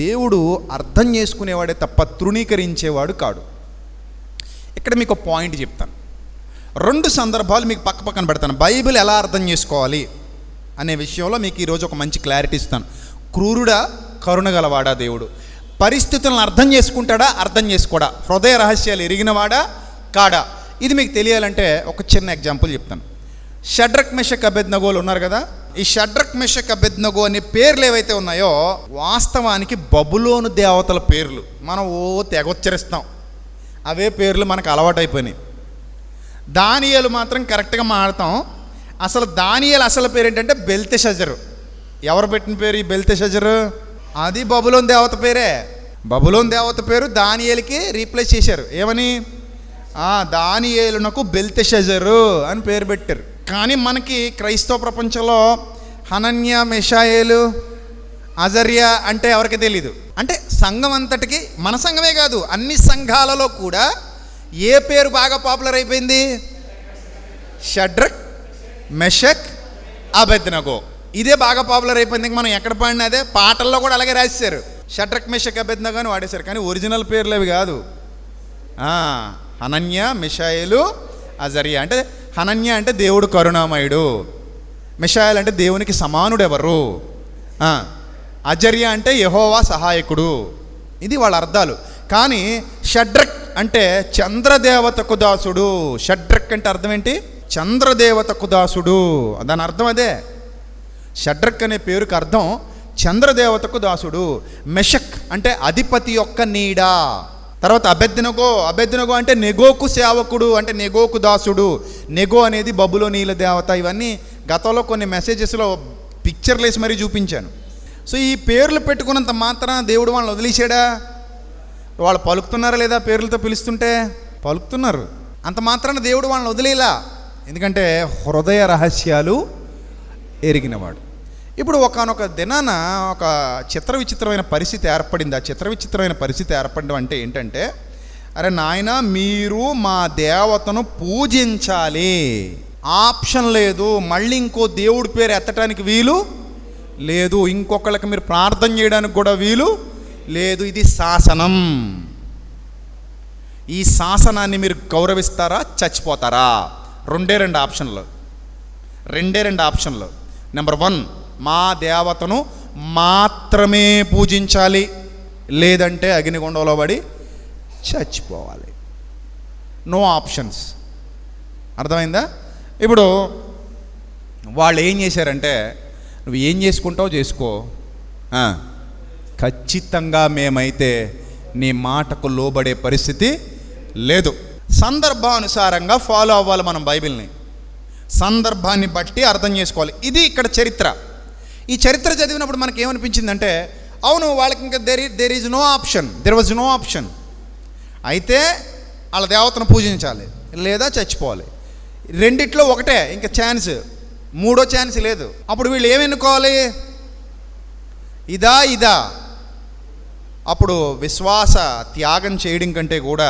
దేవుడు అర్థం చేసుకునేవాడే తప్ప తృణీకరించేవాడు కాడు. ఇక్కడ మీకు పాయింట్ చెప్తాను. 2 సందర్భాలు మీకు పక్కన పెడతాను. బైబిల్ ఎలా అర్థం చేసుకోవాలి అనే విషయంలో మీకు ఈరోజు ఒక మంచి క్లారిటీ ఇస్తాను. క్రూరుడా, కరుణ గలవాడా దేవుడు? పరిస్థితులను అర్థం చేసుకుంటాడా, అర్థం చేసుకోడా? హృదయ రహస్యాలు ఎరిగినవాడా కాడా? ఇది మీకు తెలియాలంటే ఒక చిన్న ఎగ్జాంపుల్ చెప్తాను. షడ్రక్ మెషక్ అబేద్నగోలు ఉన్నారు కదా. ఈ షడ్రక్ మెషక్ అబేద్నగో అనే పేర్లు ఏవైతే ఉన్నాయో వాస్తవానికి బబులోను దేవతల పేర్లు. మనం తెగొచ్చరిస్తాం, అవే పేర్లు మనకు అలవాటైపోయినాయి. దానియేలు మాత్రం కరెక్ట్గా మాట్లాడతాం. అసలు దానియేలు అసలు పేరు ఏంటంటే బెల్తెషజరు. ఎవరు పెట్టిన పేరు ఈ బెల్తెషజరు? అది బబులోను దేవత పేరే. బబులోను దేవత పేరు దానియేలుకి రీప్లేస్ చేశారు. ఏమని? దానియేలునకు బెల్తెషజరు అని పేరు పెట్టారు. కానీ మనకి క్రైస్తవ ప్రపంచంలో హనన్యా, మిషాయేలు, అజర్యా అంటే ఎవరికి తెలీదు. అంటే సంఘం అంతటికి, మన సంఘమే కాదు అన్ని సంఘాలలో కూడా ఏ పేరు బాగా పాపులర్ అయిపోయింది? షడ్రక్ మెషక్ అబేద్నగో. ఇదే బాగా పాపులర్ అయిపోయింది. మనం ఎక్కడ పాడినా అదే, పాటల్లో కూడా అలాగే రాసేశారు. షడ్రక్ మెషక్ అబేద్నగో అని వాడేశారు. కానీ ఒరిజినల్ పేర్లు అవి కాదు. హనన్యా, మిషాయేలు, అజర్యా. అంటే హనన్యా అంటే దేవుడు కరుణామయుడు, మిషాయేలు అంటే దేవునికి సమానుడు ఎవరు, అజర్యా అంటే యెహోవా సహాయకుడు. ఇది వాళ్ళ అర్థాలు. కానీ షడ్రక్ అంటే చంద్రదేవతకు దాసుడు. షడ్రక్ అంటే అర్థం ఏంటి? చంద్రదేవతకు దాసుడు. దాని అర్థం అదే. షడ్రక్ అనే పేరుకి అర్థం చంద్రదేవతకు దాసుడు. మెషక్ అంటే అధిపతి యొక్క నీడ. తర్వాత అబేద్నగో అంటే నెగోకు సేవకుడు, అంటే నెగోకు దాసుడు. నెగో అనేది బబులోనీల దేవత. ఇవన్నీ గతంలో కొన్ని మెసేజెస్లో పిక్చర్లు వేసి మరీ చూపించాను. సో ఈ పేర్లు పెట్టుకున్నంత మాత్రాన దేవుడు వాళ్ళని వదిలేసాడా? వాళ్ళు పలుకుతున్నారా లేదా? పేర్లతో పిలుస్తుంటే పలుకుతున్నారు. అంత మాత్రాన దేవుడు వాళ్ళని వదిలేలా. ఎందుకంటే హృదయ రహస్యాలు ఎరిగినవాడు. ఇప్పుడు ఒకానొక దినాన ఒక చిత్ర విచిత్రమైన పరిస్థితి ఏర్పడింది. ఆ చిత్ర విచిత్రమైన పరిస్థితి ఏర్పడడం అంటే ఏంటంటే, అరే నాయన, మీరు మా దేవతను పూజించాలి, ఆప్షన్ లేదు. మళ్ళీ ఇంకో దేవుడి పేరు ఎత్తడానికి వీలు లేదు. ఇంకొకళ్ళకి మీరు ప్రార్థన చేయడానికి కూడా వీలు లేదు. ఇది శాసనం. ఈ శాసనాన్ని మీరు గౌరవిస్తారా, చచ్చిపోతారా? రెండే రెండు ఆప్షన్లు. నెంబర్ 1, మా దేవతను మాత్రమే పూజించాలి, లేదంటే అగ్నిగుండంలో పడి చచ్చిపోవాలి. No options. అర్థమైందా? ఇప్పుడు వాళ్ళు ఏం చేశారంటే, నువ్వు ఏం చేసుకుంటావో చేసుకో, ఖచ్చితంగా మేమైతే నీ మాటకు లోబడే పరిస్థితి లేదు. సందర్భానుసారంగా ఫాలో అవ్వాలి మనం బైబిల్ని. సందర్భాన్ని బట్టి అర్థం చేసుకోవాలి. ఇది ఇక్కడ చరిత్ర. ఈ చరిత్ర చదివినప్పుడు మనకి ఏమనిపించిందంటే, అవును, వాళ్ళకి ఇంకా దెర్ వాజ్ నో ఆప్షన్. అయితే వాళ్ళ దేవతను పూజించాలి, లేదా చచ్చిపోవాలి. రెండిట్లో ఒకటే, ఇంకా ఛాన్స్, మూడో ఛాన్స్ లేదు. అప్పుడు వీళ్ళు ఏమెన్నుకోవాలి? ఇదా? అప్పుడు విశ్వాస త్యాగం చేయడం కంటే కూడా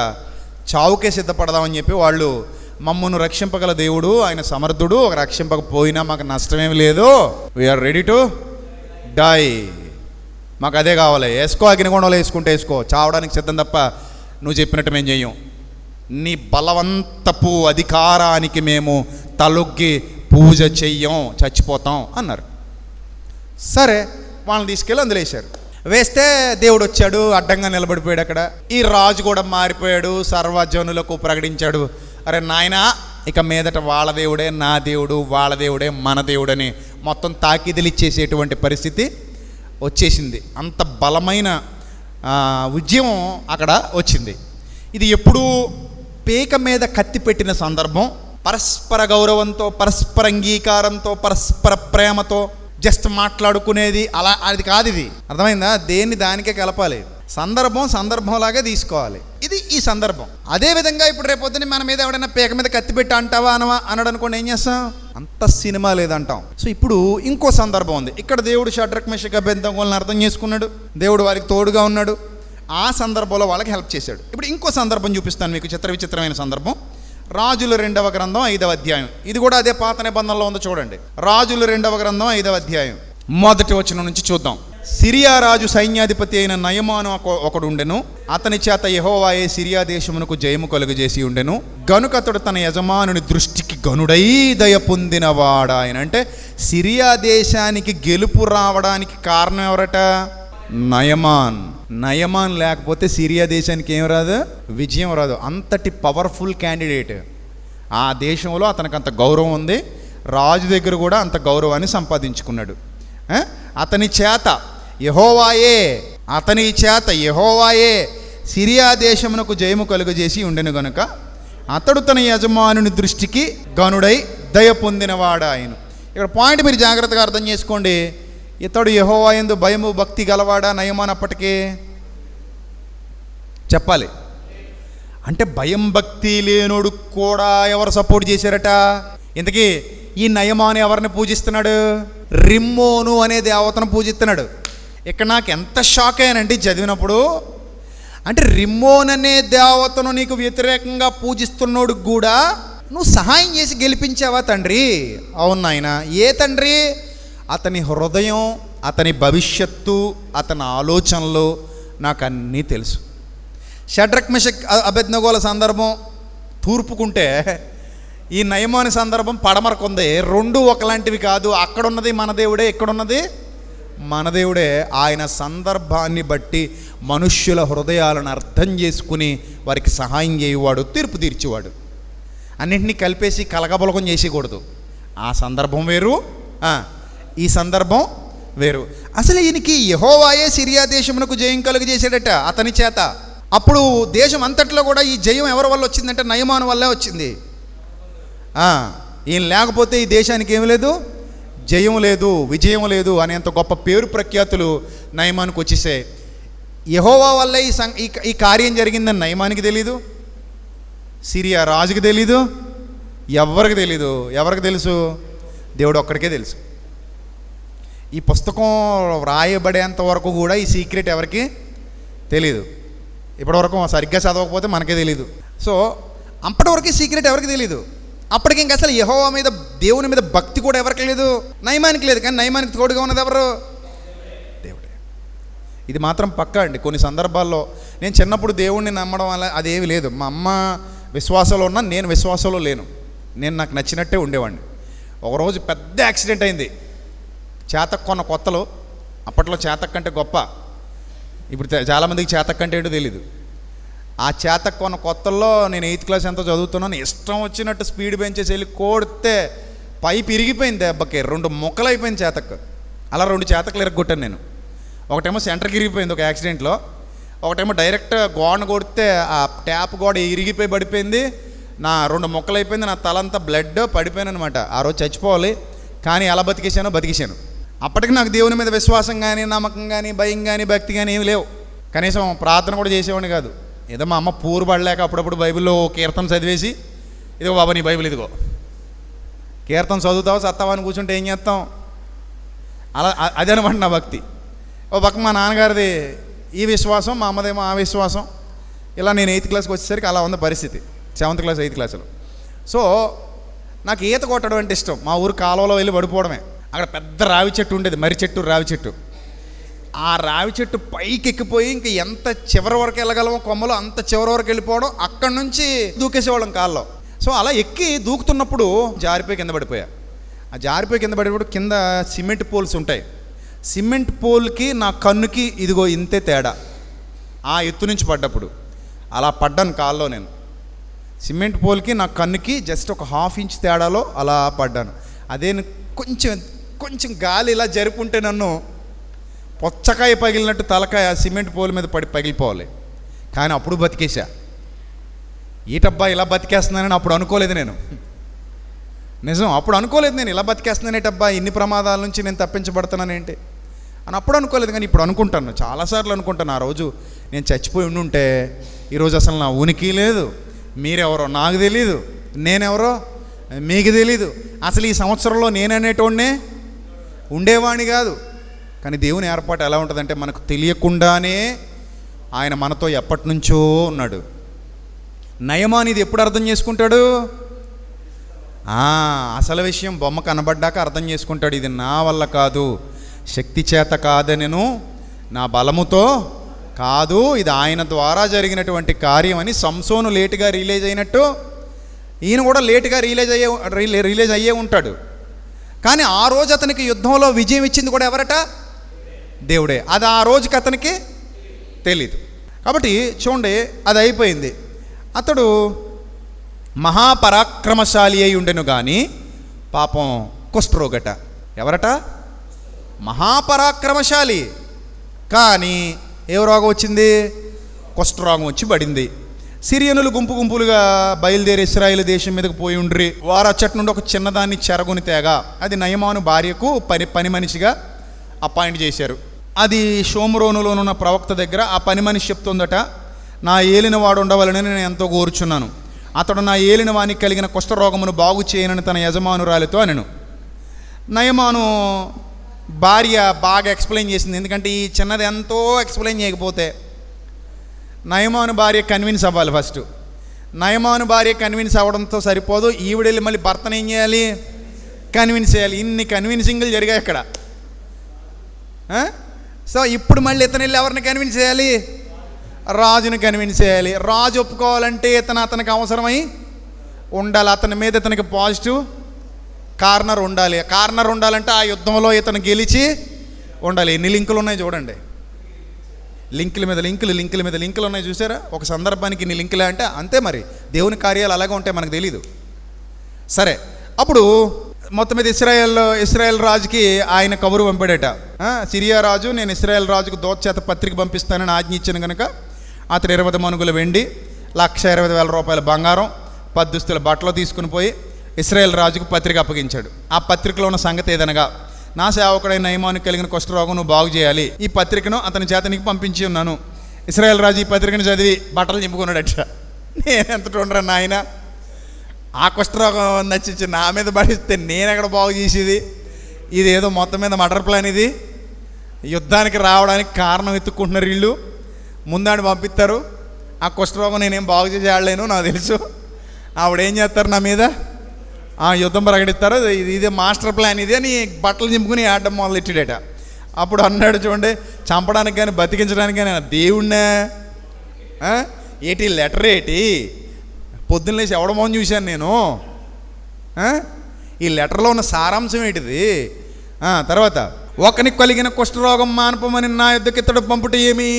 చావుకే సిద్ధపడదామని చెప్పి వాళ్ళు, మమ్మను రక్షింపగల దేవుడు, ఆయన సమర్థుడు, ఒక రక్షింపకపోయినా మాకు నష్టమేమి లేదు, వీఆర్ రెడీ టు డై, మాకు అదే కావాలి, వేసుకో, అగ్నిగుండంలో వేసుకో, చావడానికి సిద్ధం తప్ప నువ్వు చెప్పినట్టు మేము చెయ్యం, నీ బలవంతపు అధికారానికి మేము తలొగ్గి పూజ చెయ్యం, చచ్చిపోతాం అన్నారు. సరే, వాళ్ళని తీసుకెళ్ళి అందులో వేశారు. వేస్తే దేవుడు వచ్చాడు, అడ్డంగా నిలబడిపోయాడు. అక్కడ ఈ రాజు కూడా మారిపోయాడు, సర్వజనులకు ప్రకటించాడు, అరే నాయనా, ఇక మీదట వాళ్ళ దేవుడే నా దేవుడు, వాళ్ళ దేవుడే మన దేవుడని మొత్తం తాకీదులు ఇచ్చేసేటువంటి పరిస్థితి వచ్చేసింది. అంత బలమైన ఉద్యమం అక్కడ వచ్చింది. ఇది ఎప్పుడూ పీక మీద కత్తి పెట్టిన సందర్భం. పరస్పర గౌరవంతో, పరస్పర అంగీకారంతో, పరస్పర ప్రేమతో జస్ట్ మాట్లాడుకునేది అలా, అది కాదు. ఇది అర్థమైందా? దేన్ని దానికే కలపాలి. సందర్భంలాగే తీసుకోవాలి. ఇది ఈ సందర్భం. అదేవిధంగా ఇప్పుడు రేపొద్దున మన మీద ఎవడైనా పీక మీద కత్తి పెట్టి అంటావా అనడు అనుకోండి, ఏం చేస్తాం? అంత సినిమా లేదంటాం. సో ఇప్పుడు ఇంకో సందర్భం ఉంది. ఇక్కడ దేవుడు షడ్రక్ మెషక్ అబేద్నగోలను అర్థం చేసుకున్నాడు, దేవుడు వారికి తోడుగా ఉన్నాడు. ఆ సందర్భంలో వాళ్ళకి హెల్ప్ చేశాడు. ఇప్పుడు ఇంకో సందర్భం చూపిస్తాను మీకు, విచిత్రమైన సందర్భం. రాజుల 2వ గ్రంథం 5వ అధ్యాయం. ఇది కూడా అదే పాత నిబంధనలో ఉందో చూడండి. రాజుల 2వ గ్రంథం 5వ అధ్యాయం 1వ వచనం నుంచి చూద్దాం. సిరియా రాజు సైన్యాధిపతి అయిన నయమాను ఒకడు ఉండెను. అతని చేత యెహోవాయే సిరియా దేశమునకు జయము కలుగజేసి ఉండెను. గనుక అతడు తన యజమానుని దృష్టికి గనుడై దయ పొందినవాడాయన. అంటే సిరియా దేశానికి గెలుపు రావడానికి కారణం ఎవరట? నయమాన్. నయమాన్ లేకపోతే సిరియా దేశానికి ఏం రాదు? విజయం రాదు. అంతటి పవర్ఫుల్ క్యాండిడేట్. ఆ దేశంలో అతనికి అంత గౌరవం ఉంది. రాజు దగ్గర కూడా అంత గౌరవాన్ని సంపాదించుకున్నాడు. అతని చేత యెహోవాయే సిరియా దేశమునకు జయము కలుగజేసి ఉండెను గనుక అతడు తన యజమానుని దృష్టికి గనుడై దయ పొందినవాడాయను. ఇక్కడ పాయింట్ మీరు జాగ్రత్తగా అర్థం చేసుకోండి. ఇతడు యెహోవా యందు భయము భక్తి గలవాడా నయమాన్? అప్పటికే చెప్పాలి. అంటే భయం భక్తి లేనోడు కూడా ఎవరు సపోర్ట్ చేశారట? ఇంతకీ ఈ నయమాను ఎవరిని పూజిస్తున్నాడు? రిమ్మోను అనే దేవతను పూజిస్తున్నాడు. ఇక్కడ నాకు ఎంత షాక్ అయ్యానండి చదివినప్పుడు. అంటే రిమ్మోన్ అనే దేవతను నీకు వ్యతిరేకంగా పూజిస్తున్నోడు కూడా నువ్వు సహాయం చేసి గెలిపించావా తండ్రి? అవును నాయన. ఏ తండ్రి? అతని హృదయం, అతని భవిష్యత్తు, అతని ఆలోచనలు నాకు అన్నీ తెలుసు. షడ్రక్ మెషక్ అబేద్నెగోల సందర్భం తూర్పుకుంటే ఈ నయమాను సందర్భం పడమరకుంది. రెండు ఒకలాంటివి కాదు. అక్కడున్నది మన దేవుడే, ఇక్కడున్నది మన దేవుడే. ఆయన సందర్భాన్ని బట్టి మనుష్యుల హృదయాలను అర్థం చేసుకుని వారికి సహాయం చేయవాడు, తీర్పు తీర్చేవాడు. అన్నింటినీ కలిపేసి కలగబలకం చేసేయకూడదు. ఆ సందర్భం వేరు, ఈ సందర్భం వేరు. అసలు ఈయనకి యెహోవాయే సిరియా దేశమునకు జయం కలుగజేసాడట అతని చేత. అప్పుడు దేశం అంతట్లో కూడా ఈ జయం ఎవరి వల్ల వచ్చిందంటే నయమాను వల్లే వచ్చింది. ఈయన లేకపోతే ఈ దేశానికి ఏమి లేదు, జయం లేదు, విజయం లేదు అనేంత గొప్ప పేరు ప్రఖ్యాతులు నయమానికి వచ్చేసాయి. యెహోవా వల్లే ఈ కార్యం జరిగిందని నయమానికి తెలీదు, సిరియా రాజుకి తెలీదు, ఎవరికి తెలీదు. ఎవరికి తెలుసు? దేవుడు ఒక్కడికే తెలుసు. ఈ పుస్తకం రాయబడేంత వరకు కూడా ఈ సీక్రెట్ ఎవరికి తెలీదు. ఇప్పటివరకు సరిగ్గా చదవకపోతే మనకే తెలీదు. సో అప్పటివరకు సీక్రెట్ ఎవరికి తెలీదు. అప్పటికి ఇంక అసలు యెహోవా మీద, దేవుని మీద భక్తి కూడా ఎవరికి లేదు, నయమానికి లేదు. కానీ నయమానికి తోడుగా ఉన్నది ఎవరు? దేవుడే. ఇది మాత్రం పక్కా అండి. కొన్ని సందర్భాల్లో నేను చిన్నప్పుడు దేవుణ్ణి నమ్మడం వల్ల అదేమి లేదు. మా అమ్మ విశ్వాసంలో ఉన్నా, నేను విశ్వాసంలో లేను. నేను నాకు నచ్చినట్టే ఉండేవాడిని. ఒకరోజు పెద్ద యాక్సిడెంట్ అయింది. చేతక్ కొన్న కొత్తలో, అప్పట్లో చేతక్ అంటే గొప్ప, ఇప్పుడు చాలామందికి చేతక్ అంటే ఏంటో తెలీదు. ఆ చేతక్ కొన్న కొత్తల్లో నేను 8th క్లాస్ ఎంతో చదువుతున్నాను. ఇష్టం వచ్చినట్టు స్పీడ్ పెంచేసి వెళ్ళి కొడితే పైపు ఇరిగిపోయింది దెబ్బకి. 2 ముక్కలు అయిపోయింది చేతక్. అలా 2 చేతకులు ఇరగొట్టాను నేను. ఒకటేమో సెంటర్కి ఇరిగిపోయింది ఒక యాక్సిడెంట్లో, ఒకటేమో డైరెక్ట్ గోడను కొడితే ఆ ట్యాప్ గోడ ఇరిగిపోయి పడిపోయింది. నా 2 ముక్కలు అయిపోయింది. నా తలంతా బ్లడ్ పడిపోయాను అనమాట. ఆ రోజు చచ్చిపోవాలి, కానీ ఎలా బతికేశాను. అప్పటికి నాకు దేవుని మీద విశ్వాసం కానీ, నమ్మకం కానీ, భయం కానీ, భక్తి కానీ ఏమి లేవు. కనీసం ప్రార్థన కూడా చేసేవాడిని కాదు. ఏదో మా అమ్మ పూరు పడలేక అప్పుడప్పుడు బైబిల్లో కీర్తన చదివేసి, ఇదిగో బాబా నీ బైబిల్ ఇదిగో, కీర్తన చదువుతావు సత్తావా అని కూర్చుంటే ఏం చేస్తాం? అలా అదనమాట నా భక్తి. ఓ పక్క మా నాన్నగారిది ఈ విశ్వాసం, మా అమ్మదేమో ఆ విశ్వాసం. ఇలా నేను 8th క్లాస్కి వచ్చేసరికి అలా ఉంది పరిస్థితి. 7th క్లాస్ 8th క్లాసులో. సో నాకు ఈత కొట్టడం అంటే ఇష్టం. మా ఊరు కాలువలో వెళ్ళి పడిపోవడమే. అక్కడ పెద్ద రావి చెట్టు ఉండేది, మర్రి చెట్టు, రావి చెట్టు. ఆ రావి చెట్టు పైకి ఎక్కిపోయి ఇంక ఎంత చివరి వరకు వెళ్ళగలమో కొమ్మలో అంత చివరి వరకు వెళ్ళిపోవడం, అక్కడి నుంచి దూకేసేవాళ్ళం కాల్లో. సో అలా ఎక్కి దూకుతున్నప్పుడు జారిపోయి కింద పడిపోయా. ఆ జారిపోయి కింద పడినప్పుడు కింద సిమెంట్ పోల్స్ ఉంటాయి. సిమెంట్ పోల్కి నా కన్నుకి ఇదిగో ఇంతే తేడా. ఆ ఎత్తు నుంచి పడ్డప్పుడు అలా పడ్డాను కాల్లో. నేను సిమెంట్ పోల్కి నా కన్నుకి జస్ట్ ఒక 1/2 ఇంచ్ తేడాలో అలా పడ్డాను. అదే కొంచెం గాలి ఇలా జరుపుంటే నన్ను పొచ్చకాయ పగిలినట్టు తలకాయ సిమెంట్ పోల్ మీద పడి పగిలిపోవాలి. కానీ అప్పుడు బతికేశా. ఈటబ్బా ఇలా బతికేస్తున్నానని అప్పుడు అనుకోలేదు నేను. నిజం, అప్పుడు అనుకోలేదు నేను. ఇలా బతికేస్తున్నానేటబ్బా, ఇన్ని ప్రమాదాల నుంచి నేను తప్పించబడుతున్నానేంటి అని అప్పుడు అనుకోలేదు. కానీ ఇప్పుడు అనుకుంటాను, చాలాసార్లు అనుకుంటాను. ఆ రోజు నేను చచ్చిపోయి ఉండుంటే ఈరోజు అసలు నా ఉనికి లేదు, మీరెవరో నాకు తెలీదు, నేనెవరో మీకు తెలీదు, అసలు ఈ సంవత్సరంలో నేననేటోడినే ఉండేవాణ్ణి కాదు. కానీ దేవుని ఏర్పాటు ఎలా ఉంటుందంటే మనకు తెలియకుండానే ఆయన మనతో ఎప్పటి నుంచో ఉన్నాడు. నయమాను ఇది ఎప్పుడు అర్థం చేసుకుంటాడు? అసలు విషయం బొమ్మ కనబడ్డాక అర్థం చేసుకుంటాడు. ఇది నా వల్ల కాదు, శక్తి చేత కాదనెను, నా బలముతో కాదు, ఇది ఆయన ద్వారా జరిగినటువంటి కార్యం అని సంసోను లేటుగా రిలీజ్ అయినట్టు ఈయన కూడా లేటుగా రిలీజ్ అయ్యే ఉంటాడు. కానీ ఆ రోజు అతనికి యుద్ధంలో విజయం ఇచ్చింది కూడా ఎవరట? దేవుడే. అది ఆ రోజుకి అతనికి తెలీదు. కాబట్టి చూడండి, అది అయిపోయింది. అతడు మహాపరాక్రమశాలి అయి ఉండెను కానీ పాపం కుష్ఠరోగట. ఎవరట? మహాపరాక్రమశాలి, కానీ ఏ రోగం వచ్చింది? కుష్ఠరోగం వచ్చి పడింది. సిరియనులు గుంపు గుంపులుగా బయలుదేరి ఇశ్రాయేలు దేశం మీదకు పోయి ఉండ్రి. వారు అచ్చటి నుండి ఒక చిన్నదాన్ని చెరగొని తేగా అది నయమాను భార్యకు పని మనిషిగా అపాయింట్ చేశారు. అది షోమ్రోనులోనున్న ప్రవక్త దగ్గర ఆ పని మనిషి చెప్తుందట, నా ఏలిన వాడు ఉండవాలని నేను ఎంతో కోరుచున్నాను. అతడు నా ఏలిన వానికి కలిగిన కుష్ఠరోగమును బాగు చేయనని తన యజమానురాలితో అనెను. నయమాను భార్య బాగా ఎక్స్ప్లెయిన్ చేసింది. ఎందుకంటే ఈ చిన్నది ఎంతో ఎక్స్ప్లెయిన్ చేయకపోతే నయమాను భార్య కన్విన్స్ అవ్వాలి. ఫస్ట్ నయమాను భార్య కన్విన్స్ అవ్వడంతో సరిపోదు, ఈవిడెళ్ళి మళ్ళీ భర్తను ఏం చేయాలి? కన్విన్స్ చేయాలి. ఇన్ని కన్విన్సింగ్లు జరిగాయి అక్కడ. సో ఇప్పుడు మళ్ళీ ఇతను వెళ్ళి ఎవరిని కన్విన్స్ చేయాలి? రాజుని కన్విన్స్ చేయాలి. రాజు ఒప్పుకోవాలంటే అతనికి అవసరమై ఉండాలి, అతని మీద ఇతనికి పాజిటివ్ కార్నర్ ఉండాలి. కార్నర్ ఉండాలంటే ఆ యుద్ధంలో ఇతను గెలిచి ఉండాలి. ఎన్ని లింకులు ఉన్నాయి చూడండి, లింకుల మీద లింకులు ఉన్నాయి చూసారా? ఒక సందర్భానికి ఇన్ని లింకులే అంటే అంతే. మరి దేవుని కార్యాలు అలాగే ఉంటాయి, మనకు తెలీదు. సరే, అప్పుడు మొత్తం మీద ఇశ్రాయేల్ రాజుకి ఆయన కబురు పంపాడట. సిరియా రాజు, నేను ఇశ్రాయేల్ రాజుకు దూత చేత పత్రిక పంపిస్తానని ఆజ్ఞ ఇచ్చాను కనుక అతడు 20 మణుగుల వెండి, 1,20,000 రూపాయల బంగారం, 10 దుస్తుల బట్టలు తీసుకుని పోయి ఇశ్రాయేల్ రాజుకు పత్రిక అప్పగించాడు. ఆ పత్రికలో ఉన్న సంగతి ఏదనగా, నా సేవకుడైన నయమానుకు కలిగిన కుష్ఠరోగం నువ్వు బాగు చేయాలి. ఈ పత్రికను అతని చేత నీకు పంపించి ఉన్నాను. ఇశ్రాయేల్ రాజు ఈ పత్రికను చదివి బట్టలు చింపుకున్నాడట. నేను ఎంత ఉండరా నాయన, ఆ కుష్ఠరోగం నచ్చించి నా మీద పడిస్తే నేను ఎక్కడ బాగు చేసేది? ఇదేదో మొత్తం మీద మటర్ ప్లాన్, ఇది యుద్ధానికి రావడానికి కారణం ఎత్తుక్కుంటున్నారు వీళ్ళు. ముందాడు పంపిస్తారు, ఆ కుష్ఠరోగం నేనేం బాగు చేసి ఆడలేను, నాకు తెలుసు. ఆవిడేం చేస్తారు, నా మీద యుద్ధం ప్రకటిస్తారు. ఇదే మాస్టర్ ప్లాన్ ఇది అని బట్టలు చింపుకుని ఆడడం మొదలెట్టాడట. అప్పుడు అన్నాడు, చూడండి, చంపడానికి కానీ బతికించడానికి కానీ దేవుణ్ణే ఏటి లెటర్ ఏటి? పొద్దున్న లేచి ఎవడమో చూశాను నేను. ఈ లెటర్లో ఉన్న సారాంశం ఏంటిది? తర్వాత, ఒకనికి కలిగిన కుష్ఠరోగం మాన్పమని నా యుద్ధకి ఇతడు పంపుట ఏమి?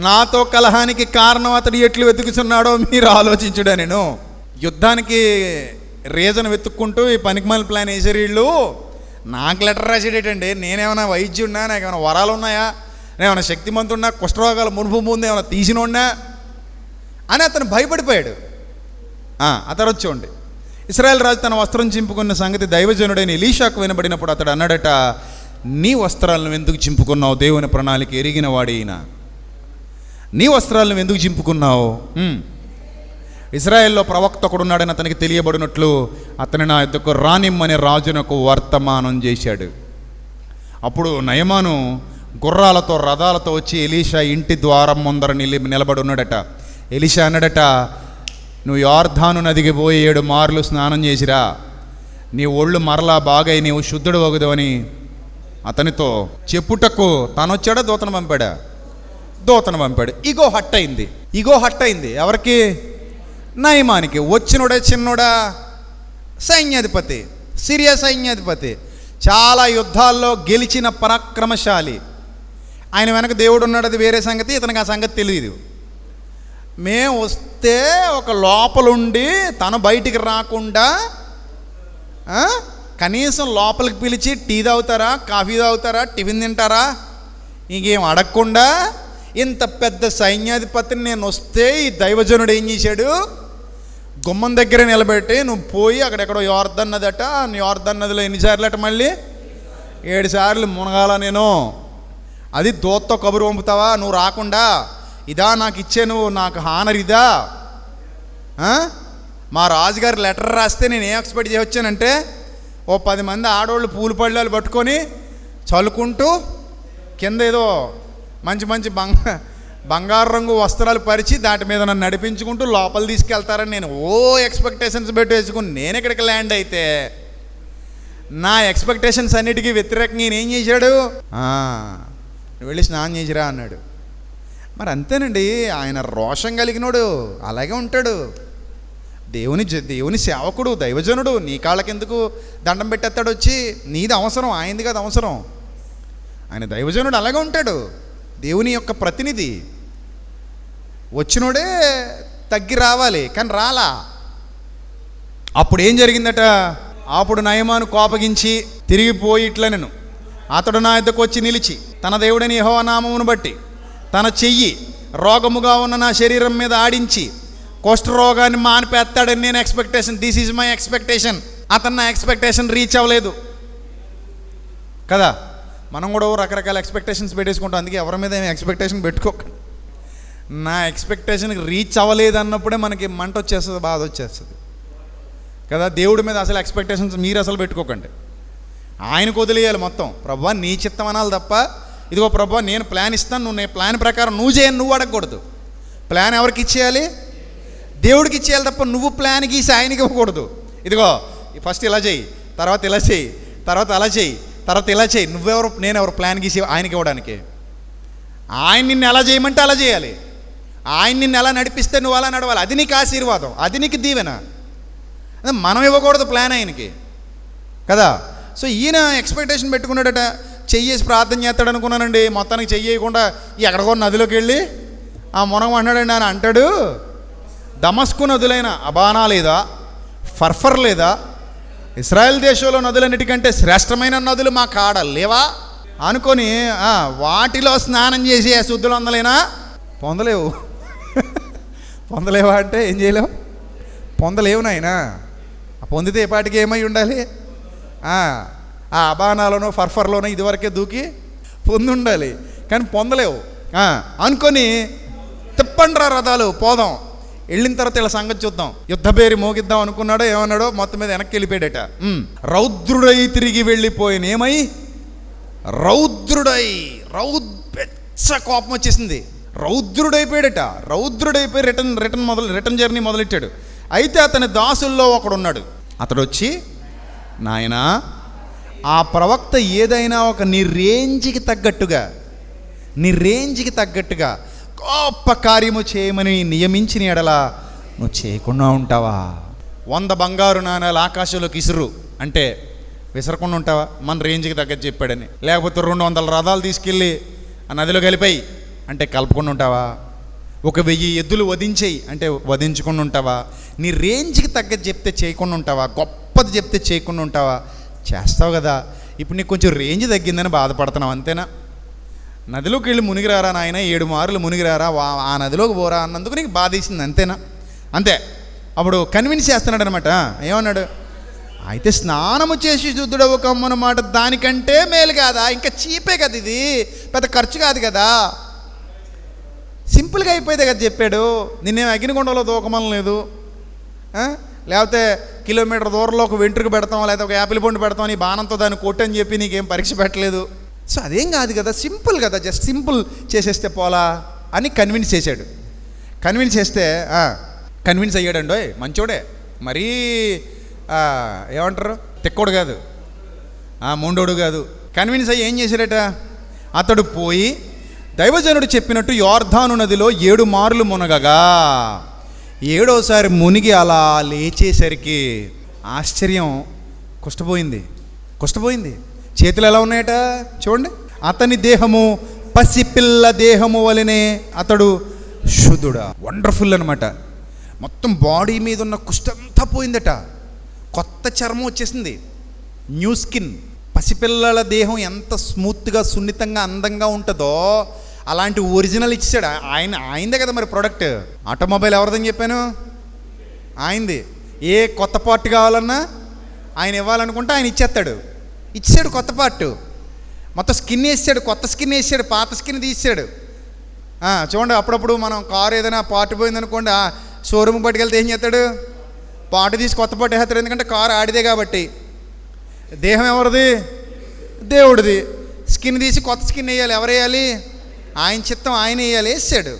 నాతో కలహానికి కారణం అతడు ఎట్లు వెతుకుతున్నాడో మీరు ఆలోచించుడా. నేను యుద్ధానికి రీజన్ వెతుక్కుంటూ ఈ పనికిమాల ప్లాన్ వేసారు వీళ్ళు. నాకు లెటర్ రాసేటండి, నేనేమైనా వైద్యున్నా, నాకేమైనా వరాలు ఉన్నాయా, నేనేమైనా శక్తిమంతున్నా, కుష్ఠరోగాలు ముందు ఏమైనా తీసినోడినా అని అతను భయపడిపోయాడు. ఆ తర్వాత చూడండి, ఇశ్రాయేల్ రాజు తన వస్త్రం చింపుకున్న సంగతి దైవజనుడైన ఎలీషాకు వినబడినప్పుడు అతడు అన్నాడట, నీ వస్త్రాలను ఎందుకు చింపుకున్నావు? దేవుని ప్రణాళిక ఎరిగిన వాడైనా నీ వస్త్రాలను ఎందుకు చింపుకున్నావు? ఇశ్రాయేల్లో ప్రవక్త ఒకడున్నాడని అతనికి తెలియబడినట్లు అతని నా యుద్ధకు రానిమ్మని రాజునకు వర్తమానం చేశాడు. అప్పుడు నయమాను గుర్రాలతో రథాలతో వచ్చి ఎలీషా ఇంటి ద్వారం ముందర నిలబడి ఉన్నాడట. ఎలీషా అన్నాడట, నువ్వు యోర్దాను నదికి పోయి 7 మార్లు స్నానం చేసిరా, నీ ఒళ్ళు మరలా బాగై నీవు శుద్ధుడు వగుదవని అతనితో చెప్పుటకు తనొచ్చాడా దూతను పంపాడా? దూతను పంపాడు. ఇగో హట్ అయింది. ఎవరికి? నయమానికి. వచ్చినోడే చిన్నోడా? సైన్యాధిపతి, సిరియా సైన్యాధిపతి, చాలా యుద్ధాల్లో గెలిచిన పరాక్రమశాలి. ఆయన వెనక దేవుడు ఉన్నాడు, అది వేరే సంగతి. ఇతనికి ఆ సంగతి తెలియదు. మేము వస్తే ఒక లోపలుండి తను బయటికి రాకుండా కనీసం లోపలికి పిలిచి టీ తాగుతారా, కాఫీ తాగుతారా, టిఫిన్ తింటారా, ఇంకేం అడగకుండా ఇంత పెద్ద సైన్యాధిపతిని నేను వస్తే ఈ దైవజనుడు ఏం చేశాడు? గుమ్మం దగ్గర నిలబెట్టి, నువ్వు పోయి అక్కడెక్కడో యోర్దాన్ నది అట, యోర్దాన్ నదిలో ఎన్నిసార్లు అట? మళ్ళీ 7 సార్లు మునగాల నేను. అది దూతతో కబురు పంపుతావా నువ్వు రాకుండా? ఇదా నాకు ఇచ్చే నువ్వు నాకు హానర్ ఇదా? మా రాజుగారి లెటర్ రాస్తే నేను ఏం ఎక్స్పెక్ట్ చేయవచ్చానంటే, ఓ 10 మంది ఆడవాళ్ళు పూలు పళ్ళాలు పట్టుకొని చల్లుకుంటూ కింద ఏదో మంచి బంగారు రంగు వస్త్రాలు పరిచి దాటి మీద నన్ను నడిపించుకుంటూ లోపల తీసుకెళ్తారని నేను ఎక్స్పెక్టేషన్స్ పెట్టి వేసుకుని నేను ఇక్కడికి ల్యాండ్ అయితే నా ఎక్స్పెక్టేషన్స్ అన్నిటికీ వ్యతిరేకంగా ఈయన ఏం చేశాడు? నువ్వు వెళ్ళి స్నానం చేసిరా అన్నాడు. మరి అంతేనండి, ఆయన రోషం కలిగినోడు అలాగే ఉంటాడు. దేవుని సేవకుడు, దైవజనుడు, నీ కాళ్ళకెందుకు దండం పెట్టేస్తాడు వచ్చి? నీది అవసరం, ఆయనది కాదు అవసరం. ఆయన దైవజనుడు అలాగే ఉంటాడు, దేవుని యొక్క ప్రతినిధి. వచ్చినోడే తగ్గి రావాలి, కానీ రాలా. అప్పుడు ఏం జరిగిందట? అప్పుడు నయమాను కోపగించి తిరిగిపోయి ఇట్లనెను, అతడు నా యొద్దకు వచ్చి నిలిచి తన దేవుడని యెహోవా నామమును బట్టి తన చెయ్యి రోగముగా ఉన్న నా శరీరం మీద ఆడించి కుష్ఠరోగాన్ని మానిపేస్తాడని నేను expectation. This is my expectation. అతను నా ఎక్స్పెక్టేషన్ రీచ్ అవ్వలేదు కదా. మనం కూడా రకరకాల ఎక్స్పెక్టేషన్స్ పెట్టేసుకుంటాం. అందుకే ఎవరి మీద ఏమి ఎక్స్పెక్టేషన్ పెట్టుకోకండి. నా ఎక్స్పెక్టేషన్కి రీచ్ అవ్వలేదు అన్నప్పుడే మనకి మంట వచ్చేస్తుంది, బాధ వచ్చేస్తుంది కదా. దేవుడి మీద అసలు ఎక్స్పెక్టేషన్స్ మీరు అసలు పెట్టుకోకండి, ఆయనకు వదిలేయాలి మొత్తం. ప్రభువా నీ చిత్తం అనాలి తప్ప, ఇదిగో ప్రభువా నేను ప్లాన్ ఇస్తాను, నువ్వు నేను ప్లాన్ ప్రకారం నువ్వు చేయని నువ్వు అడగకూడదు. ప్లాన్ ఎవరికి ఇచ్చేయాలి? దేవుడికి ఇచ్చేయాలి తప్ప నువ్వు ప్లాన్ గీసి ఆయనకి ఇవ్వకూడదు. ఇదిగో ఫస్ట్ ఇలా చెయ్యి, తర్వాత ఇలా చెయ్యి, తర్వాత అలా చెయ్యి, తర్వాత ఇలా చెయ్యి. నువ్వెవరు నేనెవరు ప్లాన్ గీసి ఆయనకి ఇవ్వడానికి? ఆయన నిన్ను ఎలా చేయమంటే అలా చేయాలి, ఆయన నిన్ను ఎలా నడిపిస్తే నువ్వు అలా నడవాలి. అది నీకు ఆశీర్వాదం, అది నీకు దీవెన. మనం ఇవ్వకూడదు ప్లాన్ ఆయనకి కదా. సో ఈయన ఎక్స్పెక్టేషన్ పెట్టుకున్నాడట, చెయ్యేసి ప్రార్థన చేస్తాడు అనుకున్నానండి. మొత్తానికి చెయ్యకుండా ఎక్కడికో నదిలోకి వెళ్ళి ఆ మునగం అన్నాడండి. ఆయన అంటాడు, దమస్కు నదులైన అబానా లేదా, ఫర్ఫర్ లేదా, ఇశ్రాయేల్ దేశంలో నదులన్నిటికంటే శ్రేష్టమైన నదులు మా కాడ లేవా అనుకొని వాటిలో స్నానం చేసి శుద్ధులు అందలేనా? పొందలేవు. పొందలేవా అంటే ఏం చేయలేవు, పొందలేవు నాయనా. పొందితే ఏ పాటికి ఏమై ఉండాలి? ఆ అబానాలోనో ఫర్ఫర్లోనో ఇదివరకే దూకి పొంది ఉండాలి, కానీ పొందలేవు అనుకొని తిప్పండి రా రథాలు పోదాం. వెళ్ళిన తర్వాత ఇలా సంగతి చూద్దాం, యుద్ధ పేరు మోగిద్దాం అనుకున్నాడో ఏమన్నాడో మొత్తం మీద వెనక్కి వెళ్ళిపోయాడట. రౌద్రుడై తిరిగి వెళ్ళిపోయిన ఏమై రౌద్రుడై పెచ్చ కోపం వచ్చేసింది. రౌద్రుడైపోయాడట. రౌద్రుడైపోయి రిటర్న్ జర్నీ మొదలెట్టాడు. అయితే అతని దాసుల్లో ఒకడున్నాడు. అతడు వచ్చి, నాయనా ఆ ప్రవక్త ఏదైనా ఒక నీ రేంజ్కి తగ్గట్టుగా గొప్ప కార్యము చేయమని నియమించిన ఎడల నువ్వు చేయకుండా ఉంటావా? 100 బంగారు నాణాలు ఆకాశంలోకి ఇసురు అంటే విసరకుండా ఉంటావా? మన రేంజ్కి తగ్గట్టు చెప్పాడని. లేకపోతే 200 రథాలు తీసుకెళ్ళి ఆ నదిలో కలిపాయి అంటే కలపకుండా ఉంటావా? 1000 ఎద్దులు వధించేయి అంటే వధించకుండా ఉంటావా? నీ రేంజ్కి తగ్గట్టు చెప్తే చేయకుండా ఉంటావా? గొప్పది చెప్తే చేయకుండా ఉంటావా? చేస్తావు కదా. ఇప్పుడు నీకు కొంచెం రేంజ్ తగ్గిందని బాధపడుతున్నావు అంతేనా? నదిలోకి వెళ్ళి మునిగిరారా నాయన, 7 మార్లు మునిగిరారా, ఆ నదిలోకి పోరా అన్నందుకు నీకు బాధేసింది అంతేనా? అంతే. అప్పుడు కన్విన్స్ చేస్తున్నాడు అనమాట. ఏమన్నాడు? అయితే స్నానము చేసి శుద్ధుడవు కమ్మనమాట, దానికంటే మేలు కాదా? ఇంకా చీపే కదా, ఇది పెద్ద ఖర్చు కాదు కదా, సింపుల్గా అయిపోయేదే కదా చెప్పాడు. నిన్నేం అగ్నిగుండంలో దూకమని లేదు, లేకపోతే కిలోమీటర్ దూరంలో ఒక వెంట్రుక పెడతాం, లేకపోతే ఒక యాపిల్ పండు పెడతాం, నీ బాణంతో దాన్ని కొట్టని చెప్పి నీకేం పరీక్ష పెట్టలేదు. సో అదేం కాదు కదా, సింపుల్ కదా, జస్ట్ సింపుల్ చేసేస్తే పోలా అని కన్విన్స్ చేశాడు. కన్విన్స్ చేస్తే కన్విన్స్ అయ్యాడండో, మంచోడే, మరీ ఏమంటారు తిక్కోడు కాదు, మొండోడు కాదు. కన్విన్స్ అయ్యి ఏం చేశాడట? అతడు పోయి దైవజనుడు చెప్పినట్టు యోర్దాను నదిలో 7 మార్లు మునగగా 7వసారి మునిగి అలా లేచేసరికి ఆశ్చర్యం, కుష్టపోయింది. చేతులు ఎలా ఉన్నాయట చూడండి. అతని దేహము పసిపిల్ల దేహము వలనే అతడు శుద్ధుడా. వండర్ఫుల్ అనమాట. మొత్తం బాడీ మీద ఉన్న కుష్టంతా పోయిందట, కొత్త చర్మం వచ్చేసింది, న్యూ స్కిన్. పసిపిల్లల దేహం ఎంత స్మూత్గా సున్నితంగా అందంగా ఉంటుందో అలాంటి ఒరిజినల్ ఇచ్చాడు. ఆయనదే కదా మరి ప్రోడక్ట్. ఆటోమొబైల్ ఎవరిదని చెప్పాను? ఆయనది. ఏ కొత్త పార్ట్ కావాలన్నా ఆయన ఇవ్వాలనుకుంటే ఆయన ఇచ్చాడు కొత్త పార్ట్. మొత్తం స్కిన్ వేసాడు, కొత్త స్కిన్ వేసాడు, పాత స్కిన్ తీసాడు. చూడండి, అప్పుడప్పుడు మనం కారు ఏదైనా పార్ట్ పోయిందనుకోండి, షోరూమ్కి పట్టుకెళ్తే ఏం చేస్తాడు? పార్ట్ తీసి కొత్త పార్ట్ వేస్తాడు. ఎందుకంటే కారు ఆడిదే కాబట్టి. దేహం ఎవరిది? దేవుడిది. స్కిన్ తీసి కొత్త స్కిన్ వేయాలి. ఎవరు వేయాలి? ఆయన చిత్తం, ఆయన వేయాలి, వేసాడు.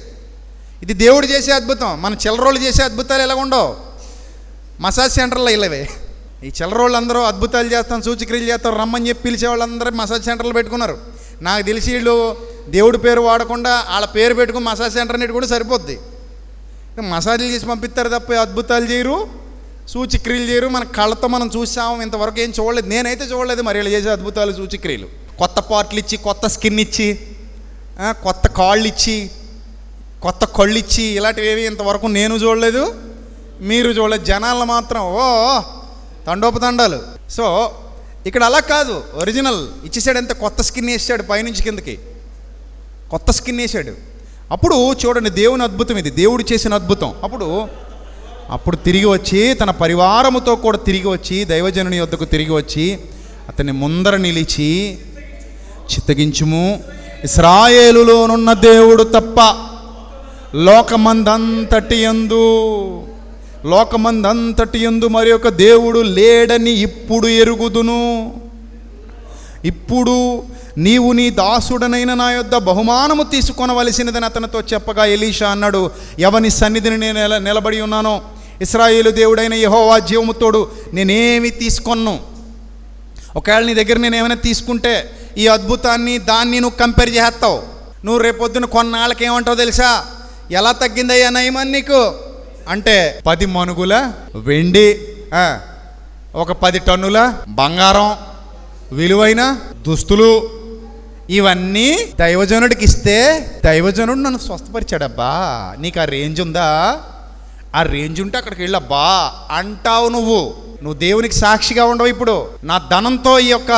ఇది దేవుడు చేసే అద్భుతం. మన చిల్లరోళ్ళు చేసే అద్భుతాలు ఎలాగ ఉండవు. మసాజ్ సెంటర్లో ఇలావే ఈ చిల్లర వాళ్ళందరూ అద్భుతాలు చేస్తాం, సూచక్రియలు చేస్తాం రమ్మని చెప్పి పిలిచే వాళ్ళందరూ మసాజ్ సెంటర్లు పెట్టుకున్నారు. నాకు తెలిసి వీళ్ళు దేవుడి పేరు వాడకుండా వాళ్ళ పేరు పెట్టుకుని మసాజ్ సెంటర్ అనేది కూడా సరిపోద్ది. మసాజ్లు చేసి పంపిస్తారు తప్ప అద్భుతాలు చేయరు, సూచక్రియలు చేయరు. మన కళ్ళతో మనం చూసాము, ఇంతవరకు ఏం చూడలేదు, నేనైతే చూడలేదు. మరి వీళ్ళు చేసే అద్భుతాలు సూచక్రియలు, కొత్త పార్ట్లు ఇచ్చి, కొత్త స్కిన్ ఇచ్చి, కొత్త కాళ్ళు ఇచ్చి, కొత్త కళ్ళు ఇచ్చి, ఇలాంటివి ఇంతవరకు నేను చూడలేదు, మీరు చూడలేదు. జనాలను మాత్రం తండోపతండాలు. సో ఇక్కడ అలా కాదు, ఒరిజినల్ ఇచ్చేసాడు. ఎంత కొత్త స్కిన్ వేసాడు, పైనుంచి కిందకి కొత్త స్కిన్ వేసాడు. అప్పుడు చూడండి దేవుని అద్భుతం ఇది, దేవుడు చేసిన అద్భుతం. అప్పుడు తిరిగి వచ్చి తన పరివారముతో కూడా తిరిగి వచ్చి దైవజనుని వద్దకు తిరిగి వచ్చి అతన్ని ముందర నిలిచి, చిత్తగించుము, ఇశ్రాయేలులోనున్న దేవుడు తప్ప లోకమందంతటి యందు మరి ఒక దేవుడు లేడని ఇప్పుడు ఎరుగుదును. ఇప్పుడు నీవు నీ దాసుడనైన నా యొద్ద బహుమానము తీసుకొనవలసినదని అతనితో చెప్పగా ఎలీషా అన్నాడు, ఎవని సన్నిధిని నేను నిలబడి ఉన్నానో ఇశ్రాయేలు దేవుడైన యెహోవా జీవముతోడు నేనేమి తీసుకొన్ను. ఒకవేళ నీ దగ్గర నేను ఏమైనా తీసుకుంటే ఈ అద్భుతాన్ని దాన్ని నువ్వు కంపేర్ చేస్తావు. నువ్వు రేపొద్దున కొన్నాళ్ళకి ఏమంటావు తెలుసా? ఎలా తగ్గిందయ్యా నయమని నీకు అంటే 10 మణుగుల వెండి, ఒక 10 టన్నుల బంగారం, విలువైన దుస్తులు, ఇవన్నీ దైవజనుడికి ఇస్తే దైవజనుడు నన్ను స్వస్థపరిచాడబ్బా. నీకు ఆ రేంజ్ ఉందా? ఆ రేంజ్ ఉంటే అక్కడికి వెళ్ళబ్బా అంటావు. నువ్వు దేవునికి సాక్షిగా ఉండవు. ఇప్పుడు నా ధనంతో ఈ యొక్క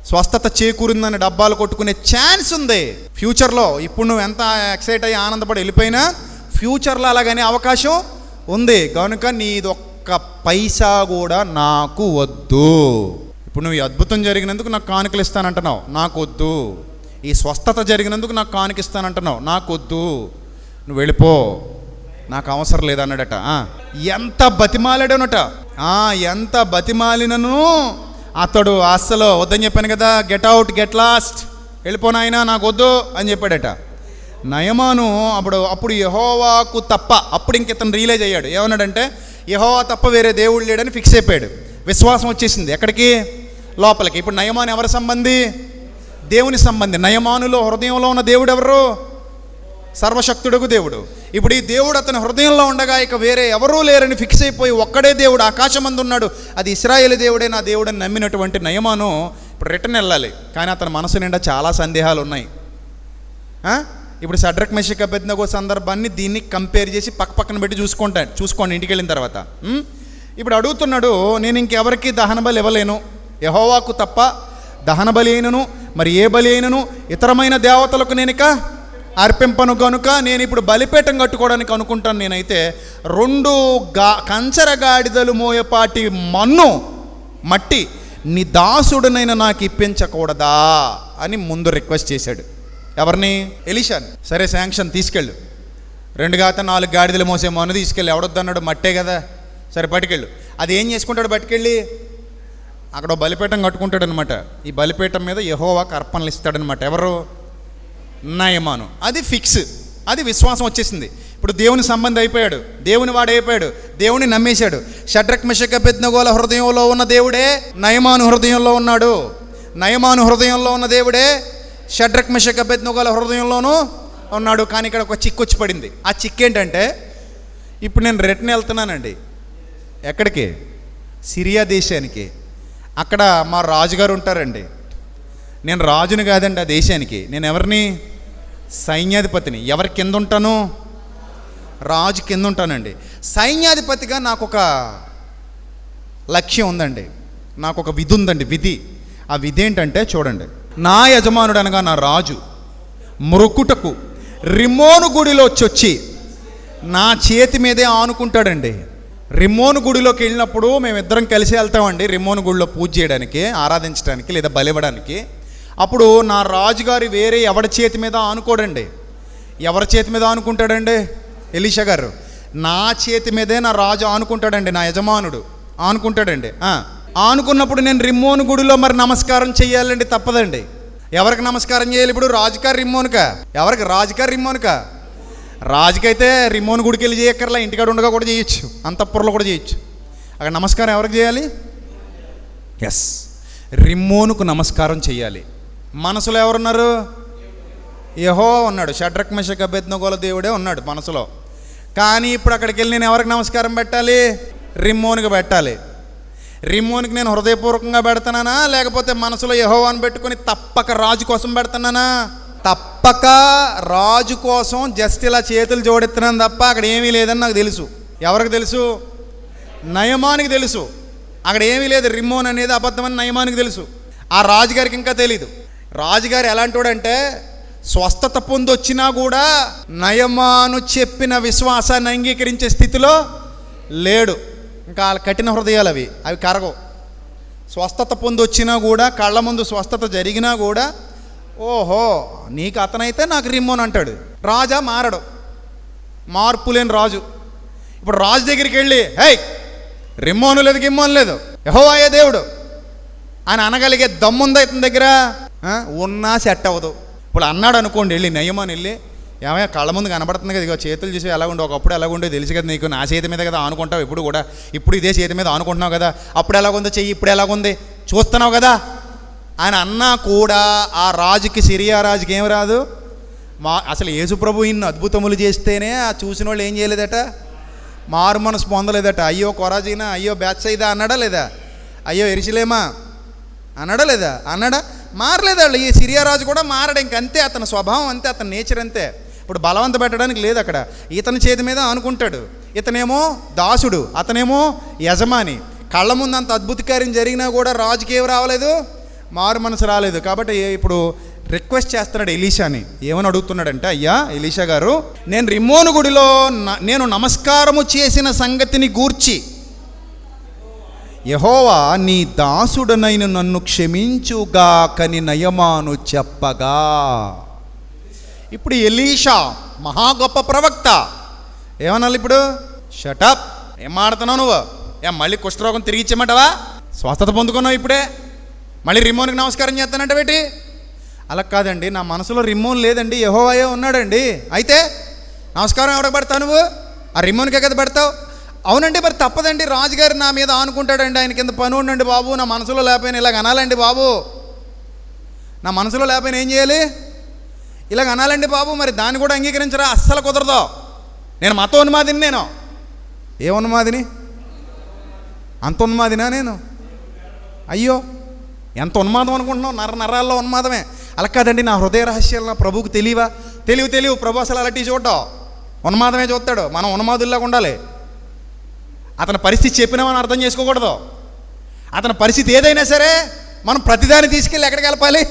స్వస్థత చేకూరిందని డబ్బాలు కొట్టుకునే ఛాన్స్ ఉంది ఫ్యూచర్లో. ఇప్పుడు నువ్వు ఎంత ఎక్సైట్ అయ్యి ఆనందపడి వెళ్ళిపోయినా ఫ్యూచర్లో అలాగనే అవకాశం ఉంది. కనుక నీదొక్క పైసా కూడా నాకు వద్దు. ఇప్పుడు నువ్వు ఈ అద్భుతం జరిగినందుకు నాకు కానుకలు ఇస్తానంటున్నావు, నాకు వద్దు. ఈ స్వస్థత జరిగినందుకు నాకు కానుక ఇస్తానంటున్నావు, నాకు వద్దు. నువ్వు వెళ్ళిపో, నాకు అవసరం లేదన్నాడట. ఎంత బతిమాలాడనట, ఎంత బతిమాలినను అతడు అస్సలు వద్దని చెప్పాను కదా, గెట్ అవుట్, గెట్ లాస్ట్, వెళ్ళిపోనాయనా నాకు వద్దు అని చెప్పాడట. నయమాను అప్పుడు యెహోవాకు తప్ప, అప్పుడు ఇంక ఇతను రియలైజ్ అయ్యాడు. ఏమన్నాడంటే యెహోవా తప్ప వేరే దేవుడు లేడని ఫిక్స్ అయిపోయాడు. విశ్వాసం వచ్చేసింది ఎక్కడికి? లోపలికి. ఇప్పుడు నయమాను ఎవరి సంబంధి? దేవుని సంబంధి. నయమానులో హృదయంలో ఉన్న దేవుడు ఎవరు? సర్వశక్తుడుగు దేవుడు. ఇప్పుడు ఈ దేవుడు అతని హృదయంలో ఉండగా ఇక వేరే ఎవరూ లేరని ఫిక్స్ అయిపోయి ఒక్కడే దేవుడు ఆకాశమందు ఉన్నాడు, అది ఇశ్రాయేలు దేవుడే నా దేవుడని నమ్మినటువంటి నయమాను ఇప్పుడు రిటర్న్ వెళ్ళాలి. కానీ అతని మనసు నిండా చాలా సందేహాలు ఉన్నాయి. ఇప్పుడు షడ్రక్ మెషక్ అబేద్నెగో సందర్భాన్ని దీన్ని కంపేర్ చేసి పక్కన పెట్టి చూసుకోండి ఇంటికి వెళ్ళిన తర్వాత. ఇప్పుడు అడుగుతున్నాడు, నేను ఇంకెవరికి దహన బలి ఇవ్వలేను, యెహోవాకు తప్ప దహన బలి అయినను మరి ఏ బలి అయినను ఇతరమైన దేవతలకు నేను ఇక అర్పింపను. కనుక నేను ఇప్పుడు బలిపీఠం కట్టుకోవడానికి అనుకుంటాను. నేనైతే 2 కంచర గాడిదలు మోయపాటి మట్టి నీ దాసుడునైనా నాకు ఇప్పించకూడదా అని ముందు రిక్వెస్ట్ చేశాడు. ఎవరిని? ఎలీషాని. సరే శాంక్షన్, తీసుకెళ్ళు. 2 గాత 4 గాడిదలు మోసే మన్ను తీసుకెళ్ళి. ఎవడొద్దన్నాడు? మట్టే కదా, సరే పట్టుకెళ్ళు. అది ఏం చేసుకుంటాడు? పట్టుకెళ్ళి అక్కడ బలిపీఠం కట్టుకుంటాడు అనమాట. ఈ బలిపీఠం మీద యెహోవాకు అర్పణలు ఇస్తాడనమాట. ఎవరు? నయమాను. అది ఫిక్స్, అది విశ్వాసం వచ్చేసింది. ఇప్పుడు దేవుని సంబంధి అయిపోయాడు, దేవుని వాడైపోయాడు, దేవుని నమ్మేశాడు. షడ్రక్ మెషక్ అబేద్నెగోల హృదయంలో ఉన్న దేవుడే నయమాను హృదయంలో ఉన్నాడు. నయమాను హృదయంలో ఉన్న దేవుడే షడ్రక్ మెషక్ అబేద్నెగోల హృదయంలోనూ ఉన్నాడు. కానీ ఇక్కడ ఒక చిక్కు వచ్చి పడింది. ఆ చిక్కు ఏంటంటే, ఇప్పుడు నేను రిటర్న్ వెళ్తున్నానండి. ఎక్కడికి? సిరియా దేశానికి. అక్కడ మా రాజుగారు ఉంటారండి. నేను రాజుని కాదండి ఆ దేశానికి. నేను ఎవరిని? సైన్యాధిపతిని. ఎవరి కింద ఉంటాను? రాజు కింద ఉంటానండి. సైన్యాధిపతిగా నాకు ఒక లక్ష్యం ఉందండి, నాకు ఒక విధి ఉందండి. విధి, ఆ విధి ఏంటంటే చూడండి, నా యజమానుడు అనగా నా రాజు మొక్కుటకు రిమ్మోను గుడిలో వచ్చి నా చేతి మీదే ఆనుకుంటాడండి. రిమ్మోను గుడిలోకి వెళ్ళినప్పుడు మేమిద్దరం కలిసి వెళ్తామండి రిమ్మోను గుడిలో పూజ చేయడానికి, ఆరాధించడానికి లేదా బలివ్వడానికి. అప్పుడు నా రాజుగారి వేరే ఎవరి చేతి మీద ఆనుకోడండి. ఎవరి చేతి మీద ఆనుకుంటాడండి? ఎలీషా గారు నా చేతి మీదే నా రాజు ఆనుకుంటాడండి, నా యజమానుడు ఆనుకుంటాడండి. ఆనుకున్నప్పుడు నేను రిమ్మోను గుడిలో మరి నమస్కారం చెయ్యాలండి, తప్పదండి. ఎవరికి నమస్కారం చేయాలి ఇప్పుడు? రాజుగారు రిమ్మోనుక. ఎవరికి? రాజుగారు రిమ్మోనుక. రాజుకైతే రిమ్మోను గుడికి వెళ్ళి చేయక్కర్లా, ఇంటికాడ ఉండగా కూడా చేయొచ్చు, అంతఃపురంలో కూడా చేయొచ్చు. అక్కడ నమస్కారం ఎవరికి చేయాలి? ఎస్, రిమ్మోనుకు నమస్కారం చెయ్యాలి. మనసులో ఎవరున్నారు? యెహోవా ఉన్నాడు. షడ్రక్ మెషక్ అబేద్నెగోల దేవుడే ఉన్నాడు మనసులో. కానీ ఇప్పుడు అక్కడికి వెళ్ళి నేను ఎవరికి నమస్కారం పెట్టాలి? రిమ్మోనుకి పెట్టాలి. రిమ్మోనుకి నేను హృదయపూర్వకంగా పెడుతున్నానా, లేకపోతే మనసులో యెహోవాను పెట్టుకుని తప్పక రాజు కోసం పెడుతున్నానా? తప్పక రాజు కోసం జస్ట్ ఇలా చేతులు జోడెత్తున్నాను తప్ప అక్కడ ఏమీ లేదని నాకు తెలుసు. ఎవరికి తెలుసు? నయమానికి తెలుసు. అక్కడ ఏమీ లేదు, రిమ్మోన్ అనేది అబద్ధమని నయమానికి తెలుసు. ఆ రాజుగారికి ఇంకా తెలీదు. రాజుగారు ఎలాంటోడంటే స్వస్థత పొందొచ్చినా కూడా నయమాను చెప్పిన విశ్వాసాన్ని అంగీకరించే స్థితిలో లేడు. ఇంకా వాళ్ళ కఠిన హృదయాలు అవి కరగవు. స్వస్థత పొందొచ్చినా కూడా, కళ్ళ ముందు స్వస్థత జరిగినా కూడా, ఓహో నీకు అతనైతే నాకు రిమ్మోన్ అంటాడు. రాజా మారడు, మార్పు లేని రాజు. ఇప్పుడు రాజు దగ్గరికి వెళ్ళి హై రిమ్మోను లేదు గిమ్మోను లేదు, యెహోవాయే దేవుడు అని అనగలిగే దమ్ముందా ఇతని దగ్గర? ఉన్నా సెట్ అవ్వదు. ఇప్పుడు అన్నాడు అనుకోండి, వెళ్ళి నయమాన్ వెళ్ళి, ఏమయ్యా కళ్ళ ముందు కనబడుతుంది కదా, ఇక చేతులు చూసి ఎలా ఉండే, ఒకప్పుడు ఎలాగుండే తెలుసు కదా నీకు, నా చేతి మీద కదా ఆనుకుంటావు ఇప్పుడు కూడా, ఇప్పుడు ఇదే చేతి మీద ఆనుకుంటున్నావు కదా, అప్పుడు ఎలాగుందో చెయ్యి, ఇప్పుడు ఎలాగుంది చూస్తున్నావు కదా ఆయన అన్నా కూడా ఆ రాజుకి, సిరియా రాజుకి ఏం రాదు. అసలు యేసుప్రభు ఇన్ని అద్భుతములు చేస్తేనే ఆ చూసిన వాళ్ళు ఏం చేయలేదట, మారు మనసు పొందలేదట. అయ్యో కొరాజీనా, అయ్యో బేత్సయిదా అన్నాడా లేదా? అయ్యో యెరూషలేమా అన్నాడా లేదా? అన్నాడా? మారలేదు వాళ్ళు. ఈ సిరియా రాజు కూడా మారడు. ఇంకంతే, అతని స్వభావం అంతే, అతని నేచర్ అంతే. ఇప్పుడు బలవంత పెట్టడానికి లేదు అక్కడ. ఇతని చేతి మీద అనుకుంటాడు. ఇతనేమో దాసుడు, అతనేమో యజమాని. కళ్ళ ముందు అంత అద్భుత కార్యం జరిగినా కూడా రాజుకి ఏమి రావలేదు, మారు మనసు రాలేదు. కాబట్టి ఇప్పుడు రిక్వెస్ట్ చేస్తున్నాడు ఎలీషాని. ఏమని అడుగుతున్నాడంటే, అయ్యా ఎలీషా గారు, నేను రిమ్మోను గుడిలో నేను నమస్కారము చేసిన సంగతిని గూర్చి యెహోవా నీ దాసుడనైన నన్ను క్షమించుగాకని నయమాను చెప్పగా, ఇప్పుడు ఎలీషా మహా గొప్ప ప్రవక్త ఏమనాలి ఇప్పుడు? షటప్, ఏం మాడుతున్నావు నువ్వు? మళ్ళీ కుష్ఠరోగం తిరిగి ఇచ్చేమంటావా? స్వస్థత పొందుకున్నావు ఇప్పుడే, మళ్ళీ రిమ్మోన్కి నమస్కారం చేస్తానంటే బేటి? అలా కాదండి, నా మనసులో రిమ్మోన్ లేదండి, యెహోవాయే ఉన్నాడండి. అయితే నమస్కారం ఎవరికి పెడతావు నువ్వు? ఆ రిమ్మోన్కే కదా పెడతావు. అవునండి, మరి తప్పదండి, రాజుగారు నా మీద అనుకుంటాడండి, ఆయన కింద పని ఉండండి బాబు, నా మనసులో లేకపోయినా ఇలాగ అనాలండి బాబు, నా మనసులో లేకపోయినా ఏం చేయాలి? ఇలాగ అనాలండి బాబు. మరి దాన్ని కూడా అంగీకరించరా? అస్సలు కుదరదు. నేను మతోన్మాదిని. నేను ఏ ఉన్మాదిని? అంత ఉన్మాదినా నేను? అయ్యో ఎంత ఉన్మాదం అనుకుంటున్నావు? నరాల్లో ఉన్మాదమే. అలా కాదండి, నా హృదయ రహస్యాలు నా ప్రభువుకు తెలియవా? తెలియవు. ప్రభు అసలు అలాంటి చూడటం ఉన్మాదమే చూస్తాడు. మనం ఉన్మాదుల్లాగా ఉండాలి. అతని పరిస్థితి చెప్పినామని అర్థం చేసుకోకూడదు. అతని పరిస్థితి ఏదైనా సరే మనం ప్రతిదాన్ని తీసుకెళ్ళి ఎక్కడికి కలపాలి?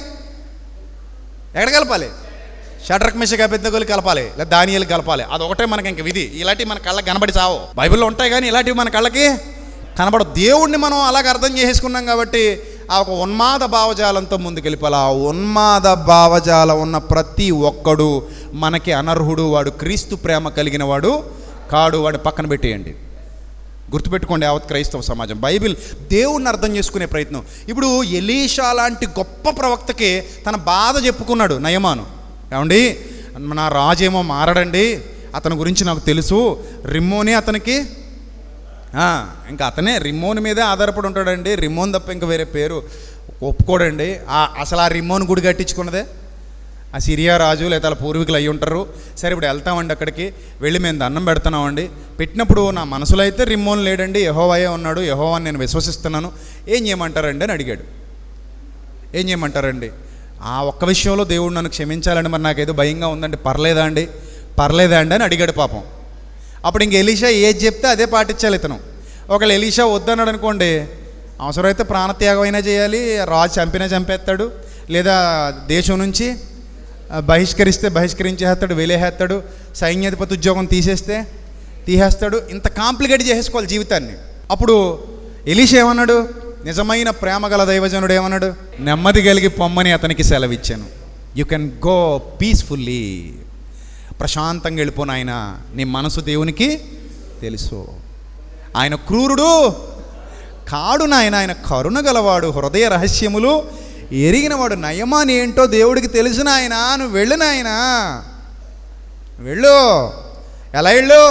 షడ్రక్ మెషక్ అబేద్నెగోలు కలపాలి, లేదా దానియేలు కలపాలి. అదొకటే మనకి ఇంక విధి. ఇలాంటివి మన కళ్ళకి కనబడి చావు. బైబిల్లో ఉంటాయి కానీ ఇలాంటివి మన కళ్ళకి కనబడదు. దేవుణ్ణి మనం అలాగ అర్థం చేసుకున్నాం కాబట్టి ఆ ఒక ఉన్మాద భావజాలంతో ముందుకెళ్ళిపోవాలి. ఆ ఉన్మాద భావజాలం ఉన్న ప్రతి ఒక్కడు మనకి అనర్హుడు. వాడు క్రీస్తు ప్రేమ కలిగిన వాడు కాడు. వాడు పక్కన పెట్టేయండి. గుర్తుపెట్టుకోండి యావత్ క్రైస్తవ సమాజం. బైబిల్ దేవుణ్ణి అర్థం చేసుకునే ప్రయత్నం. ఇప్పుడు ఎలీషా లాంటి గొప్ప ప్రవక్తకి తన బాధ చెప్పుకున్నాడు నయమాను. ఏమండి, నా రాజేమో మారడండి, అతని గురించి నాకు తెలుసు, రిమ్మోనే అతనికి ఇంకా అతనే రిమ్మోన్ మీదే ఆధారపడి ఉంటాడండి, రిమ్మోన్ తప్ప ఇంకా వేరే పేరు ఒప్పుకోడండి. అసలు ఆ రిమ్మోన్ గుడి కట్టించుకున్నదే ఆ సిరియా రాజు లేదా వాళ్ళ పూర్వీకులు అయ్యి ఉంటారు. సరే ఇప్పుడు వెళ్తామండి, అక్కడికి వెళ్ళి మేము దండం పెడుతున్నామండి. పెట్టినప్పుడు నా మనసులో అయితే రిమ్మోన్ లేడండి, యెహోవాయే ఉన్నాడు, యెహోవాని నేను విశ్వసిస్తున్నాను, ఏం చేయమంటారండి అని అడిగాడు. ఏం చేయమంటారండి? ఆ ఒక్క విషయంలో దేవుడు నన్ను క్షమించాలండి, మరి నాకేదో భయంగా ఉందండి, పర్లేదా అండి అని అడిగాడు పాపం. అప్పుడు ఇంక ఎలీషా ఏది చెప్తే అదే పాటించాలి ఇతను. ఒకవేళ ఎలీషా వద్దన్నాడు అనుకోండి, అవసరమైతే ప్రాణత్యాగం అయినా చేయాలి, రాజు చంపేస్తాడు, లేదా దేశం నుంచి బహిష్కరించేస్తాడు, వెలేసేస్తాడు, సైన్యాధిపతి ఉద్యోగం తీసేస్తాడు. ఇంత కాంప్లికేట్ చేసేసుకోవాలి జీవితాన్ని. అప్పుడు ఎలీషా ఏమన్నాడు? నిజమైన ప్రేమ గల దైవజనుడు ఏమన్నాడు? నెమ్మది కలిగి పొమ్మని అతనికి సెలవిచ్చాను. You can go peacefully. ప్రశాంతంగా వెళ్ళిపోను ఆయన, నీ మనసు దేవునికి తెలుసు. ఆయన క్రూరుడు కాడు నాయన, ఆయన కరుణ గలవాడు, హృదయ రహస్యములు ఎరిగినవాడు. నయమాని ఏంటో దేవుడికి తెలిసిన ఆయన. నువ్వు వెళ్ళు నాయన, వెళ్ళు. ఎలా వెళ్ళు?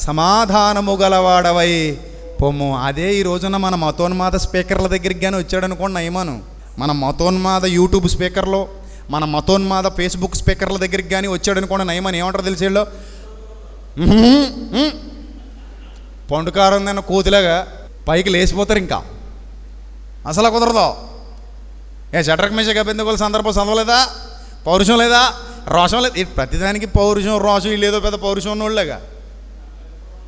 సమాధానము గలవాడవై పొమ్ము. అదే ఈ రోజున మన మతోన్మాద స్పీకర్ల దగ్గరికి కానీ వచ్చాడు అనుకోండి నయమాను. మన మతోన్మాద యూట్యూబ్ స్పీకర్లో, మన మతోన్మాద ఫేస్బుక్ స్పీకర్ల దగ్గరికి కానీ వచ్చాడు అనుకోండి నయమాను ఏమంటారు తెలిసేళ్ళు? పండుకారం దాన్ని కోతిలాగా పైకి లేచిపోతారు. ఇంకా అసలు కుదరదు. షడ్రక్ మేషక్ అబేద్నెగోల సందర్భం చదవలేదా? పౌరుషం లేదా? రోషం లేదు. ప్రతిదానికి పౌరుషం రోషం వీళ్ళు ఏదో పెద్ద పౌరుషం ఉన్నోళ్ళగా.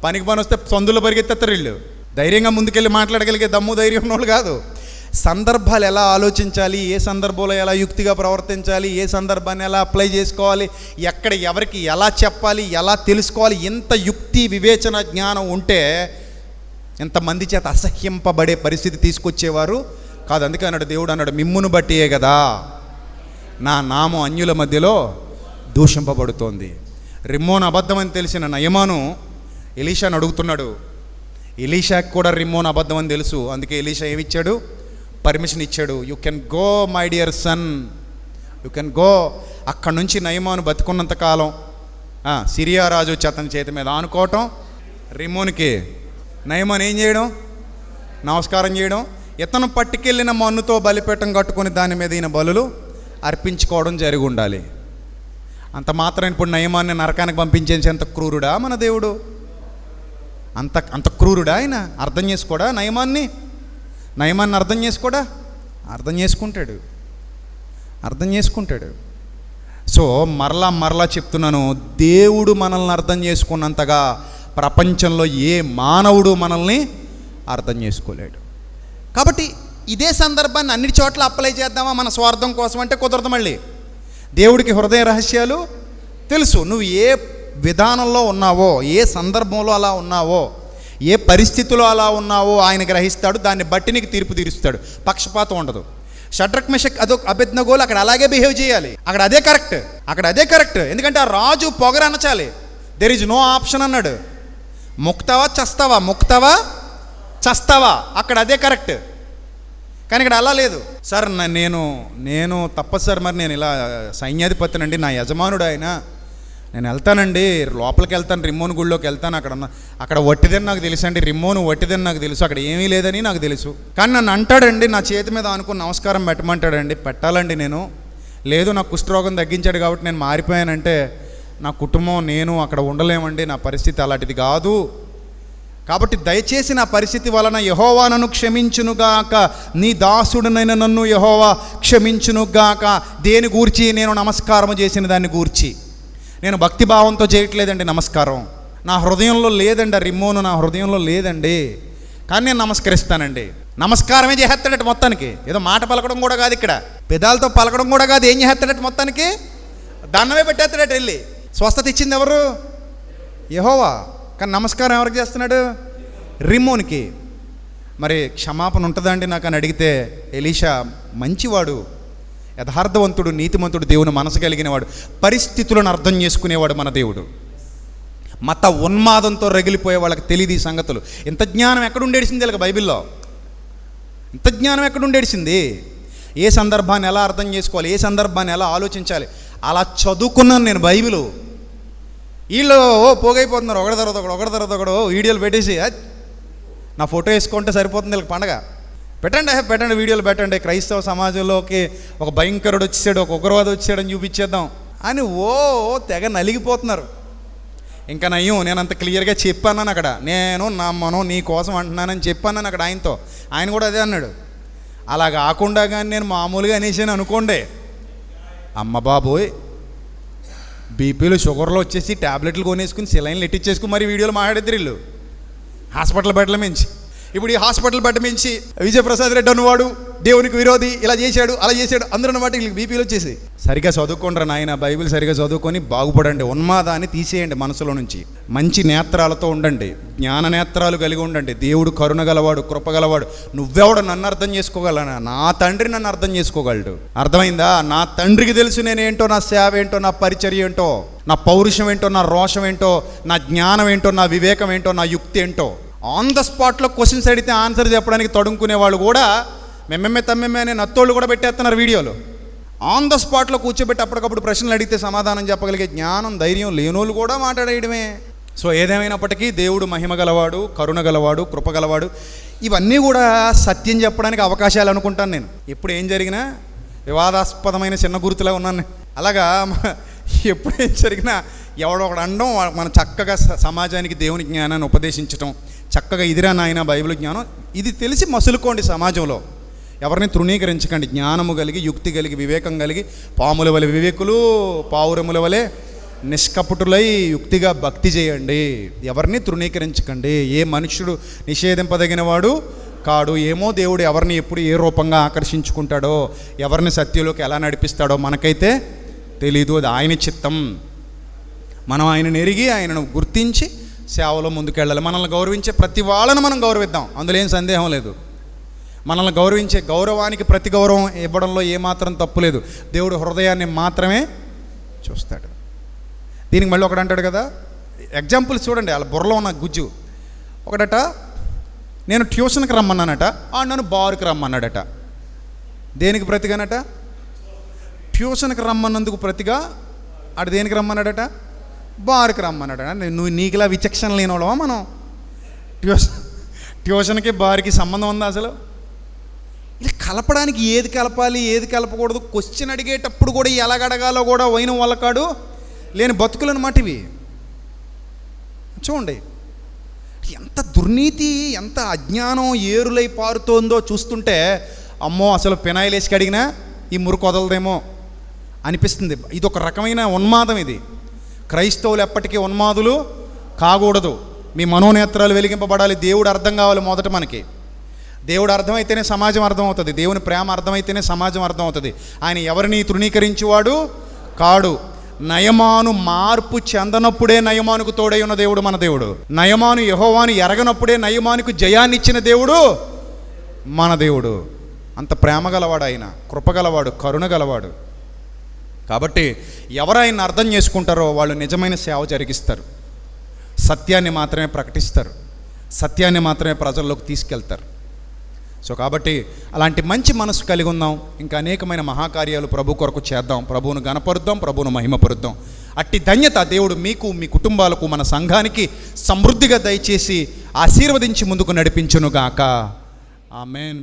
పనికి పని వస్తే సందులో పరిగెత్తేస్తారు వీళ్ళు. ధైర్యంగా ముందుకెళ్ళి మాట్లాడగలిగే దమ్ము ధైర్యం ఉన్నోళ్ళు కాదు. సందర్భాలు ఎలా ఆలోచించాలి, ఏ సందర్భంలో ఎలా యుక్తిగా ప్రవర్తించాలి, ఏ సందర్భాన్ని ఎలా అప్లై చేసుకోవాలి, ఎక్కడ ఎవరికి ఎలా చెప్పాలి, ఎలా తెలుసుకోవాలి, ఇంత యుక్తి వివేచన జ్ఞానం ఉంటే ఎంతమంది చేత అసహ్యింపబడే పరిస్థితి తీసుకొచ్చేవారు కాదు. అందుకే అన్నాడు దేవుడు, అన్నాడు మిమ్మును బట్టియే కదా నా నామం అన్యుల మధ్యలో దూషింపబడుతోంది. రిమ్మోను అబద్ధం అని తెలిసిన నయమాను ఎలీషాను అడుగుతున్నాడు. ఎలీషాకి కూడా రిమ్మోను అబద్ధం అని తెలుసు. అందుకే ఎలీషా ఏమిచ్చాడు? పర్మిషన్ ఇచ్చాడు. You can go my dear son, you can go. అక్కడి నుంచి నయమాను బతుకున్నంత కాలం సిరియా రాజు అతని చేతి మీద ఆనుకోవటం, రిమ్మోనికి నయమాను ఏం చేయడం? నమస్కారం చేయడం. ఇతను పట్టుకెళ్ళిన మన్నుతో బలిపీఠం కట్టుకొని దాని మీద ఈయన బలులు అర్పించుకోవడం జరిగి ఉండాలి. అంత మాత్రం ఇప్పుడు నయమాన్ని నరకానికి పంపించేంత క్రూరుడా మన దేవుడు? అంత క్రూరుడా ఆయన? అర్థం చేసుకోడా నయమాన్ని అర్థం చేసుకోడా? అర్థం చేసుకుంటాడు. సో మరలా చెప్తున్నాను, దేవుడు మనల్ని అర్థం చేసుకున్నంతగా ప్రపంచంలో ఏ మానవుడు మనల్ని అర్థం చేసుకోలేడు. కాబట్టి ఇదే సందర్భాన్ని అన్ని చోట్ల అప్లై చేద్దామా మన స్వార్థం కోసం అంటే కుదరదు. మళ్ళీ దేవుడికి హృదయ రహస్యాలు తెలుసు. నువ్వు ఏ విధానంలో ఉన్నావో, ఏ సందర్భంలో అలా ఉన్నావో, ఏ పరిస్థితిలో అలా ఉన్నావో ఆయన గ్రహిస్తాడు. దాన్ని బట్టి నీకు తీర్పు తీరుస్తాడు. పక్షపాతం ఉండదు. షడ్రక్ మెషక్ అబేద్నెగోలు అక్కడ అలాగే బిహేవ్ చేయాలి. అక్కడ అదే కరెక్ట్. ఎందుకంటే ఆ రాజు పొగరు అనచాలి. దెర్ ఈజ్ నో ఆప్షన్ అన్నాడు. ముక్తావా చస్తావా అక్కడ అదే కరెక్ట్. కానీ ఇక్కడ అలా లేదు. సార్ నేను తప్పదు సార్, మరి నేను ఇలా సైన్యాధిపతినండి, నా యజమానుడు ఆయన, నేను వెళ్తానండి, లోపలికి వెళ్తాను, రిమ్మోను గుళ్ళోకి వెళ్తాను. అక్కడ వట్టిదని నాకు తెలుసు అండి, రిమ్మోను వట్టిదని నాకు తెలుసు, అక్కడ ఏమీ లేదని నాకు తెలుసు. కానీ నన్ను అంటాడండి, నా చేతి మీద అనుకుని నమస్కారం పెట్టమంటాడండి, పెట్టాలండి నేను. లేదు, నాకు కుష్ఠరోగం తగ్గించాడు కాబట్టి నేను మారిపోయానంటే నా కుటుంబం నేను అక్కడ ఉండలేమండి, నా పరిస్థితి అలాంటిది కాదు. కాబట్టి దయచేసి నా పరిస్థితి వలన యెహోవా నన్ను క్షమించునుగాక, నీ దాసుడునైన నన్ను యెహోవా క్షమించునుగాక. దేని గూర్చి? నేను నమస్కారం చేసిన దాన్ని గూర్చి. నేను భక్తిభావంతో చేయట్లేదండి నమస్కారం, నా హృదయంలో లేదండి. రిమ్మోను నా హృదయంలో లేదండి, కానీ నేను నమస్కరిస్తానండి. నమస్కారమే చేస్తాడట మొత్తానికి. ఏదో మాట పలకడం కూడా కాదు, ఇక్కడ పెదాలతో పలకడం కూడా కాదు. ఏం చేస్తాడట మొత్తానికి? దండమే పెట్టేస్తాడట. వెళ్ళి స్వస్థత ఇచ్చింది ఎవరు? యెహోవా. కానీ నమస్కారం ఎవరికి చేస్తున్నాడు? రిమ్మోనికి. మరి క్షమాపణ ఉంటుందండి నాకు అని అడిగితే, ఎలీషా మంచివాడు, యథార్థవంతుడు, నీతిమంతుడు, దేవుని మనసు కలిగినవాడు, పరిస్థితులను అర్థం చేసుకునేవాడు మన దేవుడు. మత ఉన్మాదంతో రగిలిపోయే వాళ్ళకి తెలియదు ఈ సంగతులు. ఇంత జ్ఞానం ఎక్కడుండేసింది వీళ్ళకి బైబిల్లో? ఇంత జ్ఞానం ఎక్కడుండేసింది? ఏ సందర్భాన్ని ఎలా అర్థం చేసుకోవాలి, ఏ సందర్భాన్ని ఎలా ఆలోచించాలి, అలా చదువుకున్నాను నేను బైబిలు. వీళ్ళు పోగైపోతున్నారు, ఒకటి తర్వాత ఒకడు వీడియోలు పెట్టేసి నా ఫోటో వేసుకుంటే సరిపోతుంది వీళ్ళకి పండగ. పెట్టండి వీడియోలు పెట్టండి. క్రైస్తవ సమాజంలోకి ఒక భయంకరుడు వచ్చేసాడు, ఒక ఉగ్రవాది వచ్చాడని చూపించేద్దాం అని తెగ నలిగిపోతున్నారు. ఇంకా నయ్యం, నేను అంత క్లియర్గా చెప్పాను అక్కడ. నేను నమ్మను, నీ కోసం అంటున్నానని చెప్పాను అక్కడ ఆయనతో. ఆయన కూడా అదే అన్నాడు. అలా కాకుండా కానీ నేను మామూలుగా అనేసాను అనుకోండి, అమ్మ బాబోయ్, బీపీలు షుగర్లు వచ్చేసి ట్యాబ్లెట్లు కొనేసుకుని సిలైన్లు ఎట్టించేసుకుని మరి వీడియోలు మాట్లాడేద్దరు వీళ్ళు హాస్పిటల్ బెడ్ల మించి. ఇప్పుడు ఈ హాస్పిటల్ బెడ్ మించి విజయప్రసాద్ రెడ్డి అన్నవాడు దేవునికి విరోధి, ఇలా చేశాడు అలా చేశాడు అందరూ అన్నమాట వీళ్ళకి బీపీలు వచ్చేసి. సరిగా చదువుకోండి నాయన, బైబిల్ సరిగా చదువుకొని బాగుపడండి. ఉన్మాదాన్ని తీసేయండి మనసులో నుంచి. మంచి నేత్రాలతో ఉండండి, జ్ఞాన నేత్రాలు కలిగి ఉండండి. దేవుడు కరుణ గలవాడు, కృపగలవాడు. నువ్వెవడు నన్ను అర్థం చేసుకోగలనా? నా తండ్రి నన్ను అర్థం చేసుకోగలడు. అర్థమైందా? నా తండ్రికి తెలుసు నేనేంటో, నా సేవ ఏంటో, నా పరిచర్య ఏంటో, నా పౌరుషం ఏంటో, నా రోషం ఏంటో, నా జ్ఞానం ఏంటో, నా వివేకం ఏంటో, నా యుక్తి ఏంటో. ఆన్ ద స్పాట్లో క్వశ్చన్స్ అడిగితే ఆన్సర్ చెప్పడానికి తడుముకునే వాళ్ళు కూడా మెమ్మెమ్మే తమ్మెమ్మే అనే నత్తోళ్ళు కూడా పెట్టేస్తున్నారు వీడియోలు. ఆన్ ద స్పాట్లో కూర్చోబెట్టి అప్పటికప్పుడు ప్రశ్నలు అడిగితే సమాధానం చెప్పగలిగే జ్ఞానం, ధైర్యం లేనోళ్ళు కూడా మాట్లాడేయడమే. సో ఏదేమైనప్పటికీ దేవుడు మహిమ గలవాడు, కరుణ గలవాడు, కృప గలవాడు. ఇవన్నీ కూడా సత్యం చెప్పడానికి అవకాశాలు అనుకుంటాను నేను. ఎప్పుడు ఏం జరిగినా వివాదాస్పదమైన చిన్న గుర్తులా ఉన్నాను నేను. అలాగా ఎప్పుడు ఏం జరిగినా ఎవడో ఒకడు అనడం, మనం చక్కగా సమాజానికి దేవుని జ్ఞానాన్ని ఉపదేశించటం, చక్కగా ఇదిరా నాయన బైబిల్ జ్ఞానం, ఇది తెలిసి మసులుకోండి. సమాజంలో ఎవరిని తృణీకరించకండి. జ్ఞానము కలిగి, యుక్తి కలిగి, వివేకం కలిగి, పాముల వలె వివేకులు, పావురముల వలె నిష్కపటులై యుక్తిగా భక్తి చేయండి. ఎవరిని తృణీకరించకండి. ఏ మనుష్యుడు నిషేధింపదగినవాడు కాడు. ఏమో దేవుడు ఎవరిని ఎప్పుడు ఏ రూపంగా ఆకర్షించుకుంటాడో, ఎవరిని సత్యంలోకి ఎలా నడిపిస్తాడో మనకైతే తెలీదు. అది ఆయన చిత్తం. మనం ఆయనను ఎరిగి, ఆయనను గుర్తించి సేవలో ముందుకెళ్ళాలి. మనల్ని గౌరవించే ప్రతి వాళ్ళను మనం గౌరవిద్దాం, అందులో ఏం సందేహం లేదు. మనల్ని గౌరవించే గౌరవానికి ప్రతి గౌరవం ఇవ్వడంలో ఏమాత్రం తప్పు లేదు. దేవుడు హృదయాన్ని మాత్రమే చూస్తాడు. దీనికి మళ్ళీ ఒకడు అంటాడు కదా, ఎగ్జాంపుల్స్ చూడండి, వాళ్ళ బుర్రలో ఉన్న గుజ్జు. ఒకడట, నేను ట్యూషన్కి రమ్మన్నానట, నన్ను బారుకి రమ్మన్నాడట. దేనికి ప్రతిగానట? ట్యూషన్కి రమ్మన్నందుకు ప్రతిగా ఆడు దేనికి రమ్మన్నాడట? బారుకి రమ్మన్నాడట. నువ్వు నీకులా విచక్షణ లేనివాళ్ళవా మనం? ట్యూషన్కి బారుకి సంబంధం ఉందా అసలు? ఇలా కలపడానికి ఏది కలపాలి, ఏది కలపకూడదు, క్వశ్చన్ అడిగేటప్పుడు కూడా ఎలాగడగాలో కూడా వైన వాళ్ళకాడు లేని బతుకులు అన్నమాట ఇవి. చూడండి ఎంత దుర్నీతి, ఎంత అజ్ఞానం ఏరులై పారుతోందో చూస్తుంటే, అమ్మో అసలు పెనాయిల్ వేసి కడిగినా ఈ మురికి వదలదేమో అనిపిస్తుంది. ఇది ఒక రకమైన ఉన్మాదం. ఇది క్రైస్తవులు ఎప్పటికీ ఉన్మాదులు కాకూడదు. మీ మనోనేత్రాలు వెలిగింపబడాలి. దేవుడు అర్థం కావాలి మొదట మనకి. దేవుడు అర్థమైతేనే సమాజం అర్థమవుతుంది. దేవుని ప్రేమ అర్థమైతేనే సమాజం అర్థమవుతుంది. ఆయన ఎవరిని తృణీకరించేవాడు కాడు. నయమాను మార్పు చెందనప్పుడే నయమానుకు తోడై ఉన్న దేవుడు మన దేవుడు. నయమాను యెహోవాను ఎరగనప్పుడే నయమానుకు జయాన్ని ఇచ్చిన దేవుడు మన దేవుడు. అంత ప్రేమ గలవాడు ఆయన, కృపగలవాడు, కరుణ గలవాడు. కాబట్టి ఎవరు ఆయన అర్థం చేసుకుంటారో వాళ్ళు నిజమైన సేవ జరిగిస్తారు. సత్యాన్ని మాత్రమే ప్రకటిస్తారు, సత్యాన్ని మాత్రమే ప్రజల్లోకి తీసుకెళ్తారు. సో కాబట్టి అలాంటి మంచి మనసు కలిగి ఉందాం. ఇంకా అనేకమైన మహాకార్యాలు ప్రభు కొరకు చేద్దాం. ప్రభువును గణపరుద్దాం, ప్రభువును మహిమపరుద్దాం. అట్టి ధన్యత దేవుడు మీకు, మీ కుటుంబాలకు, మన సంఘానికి సమృద్ధిగా దయచేసి ఆశీర్వదించి ముందుకు నడిపించునుగాక. ఆమేన్.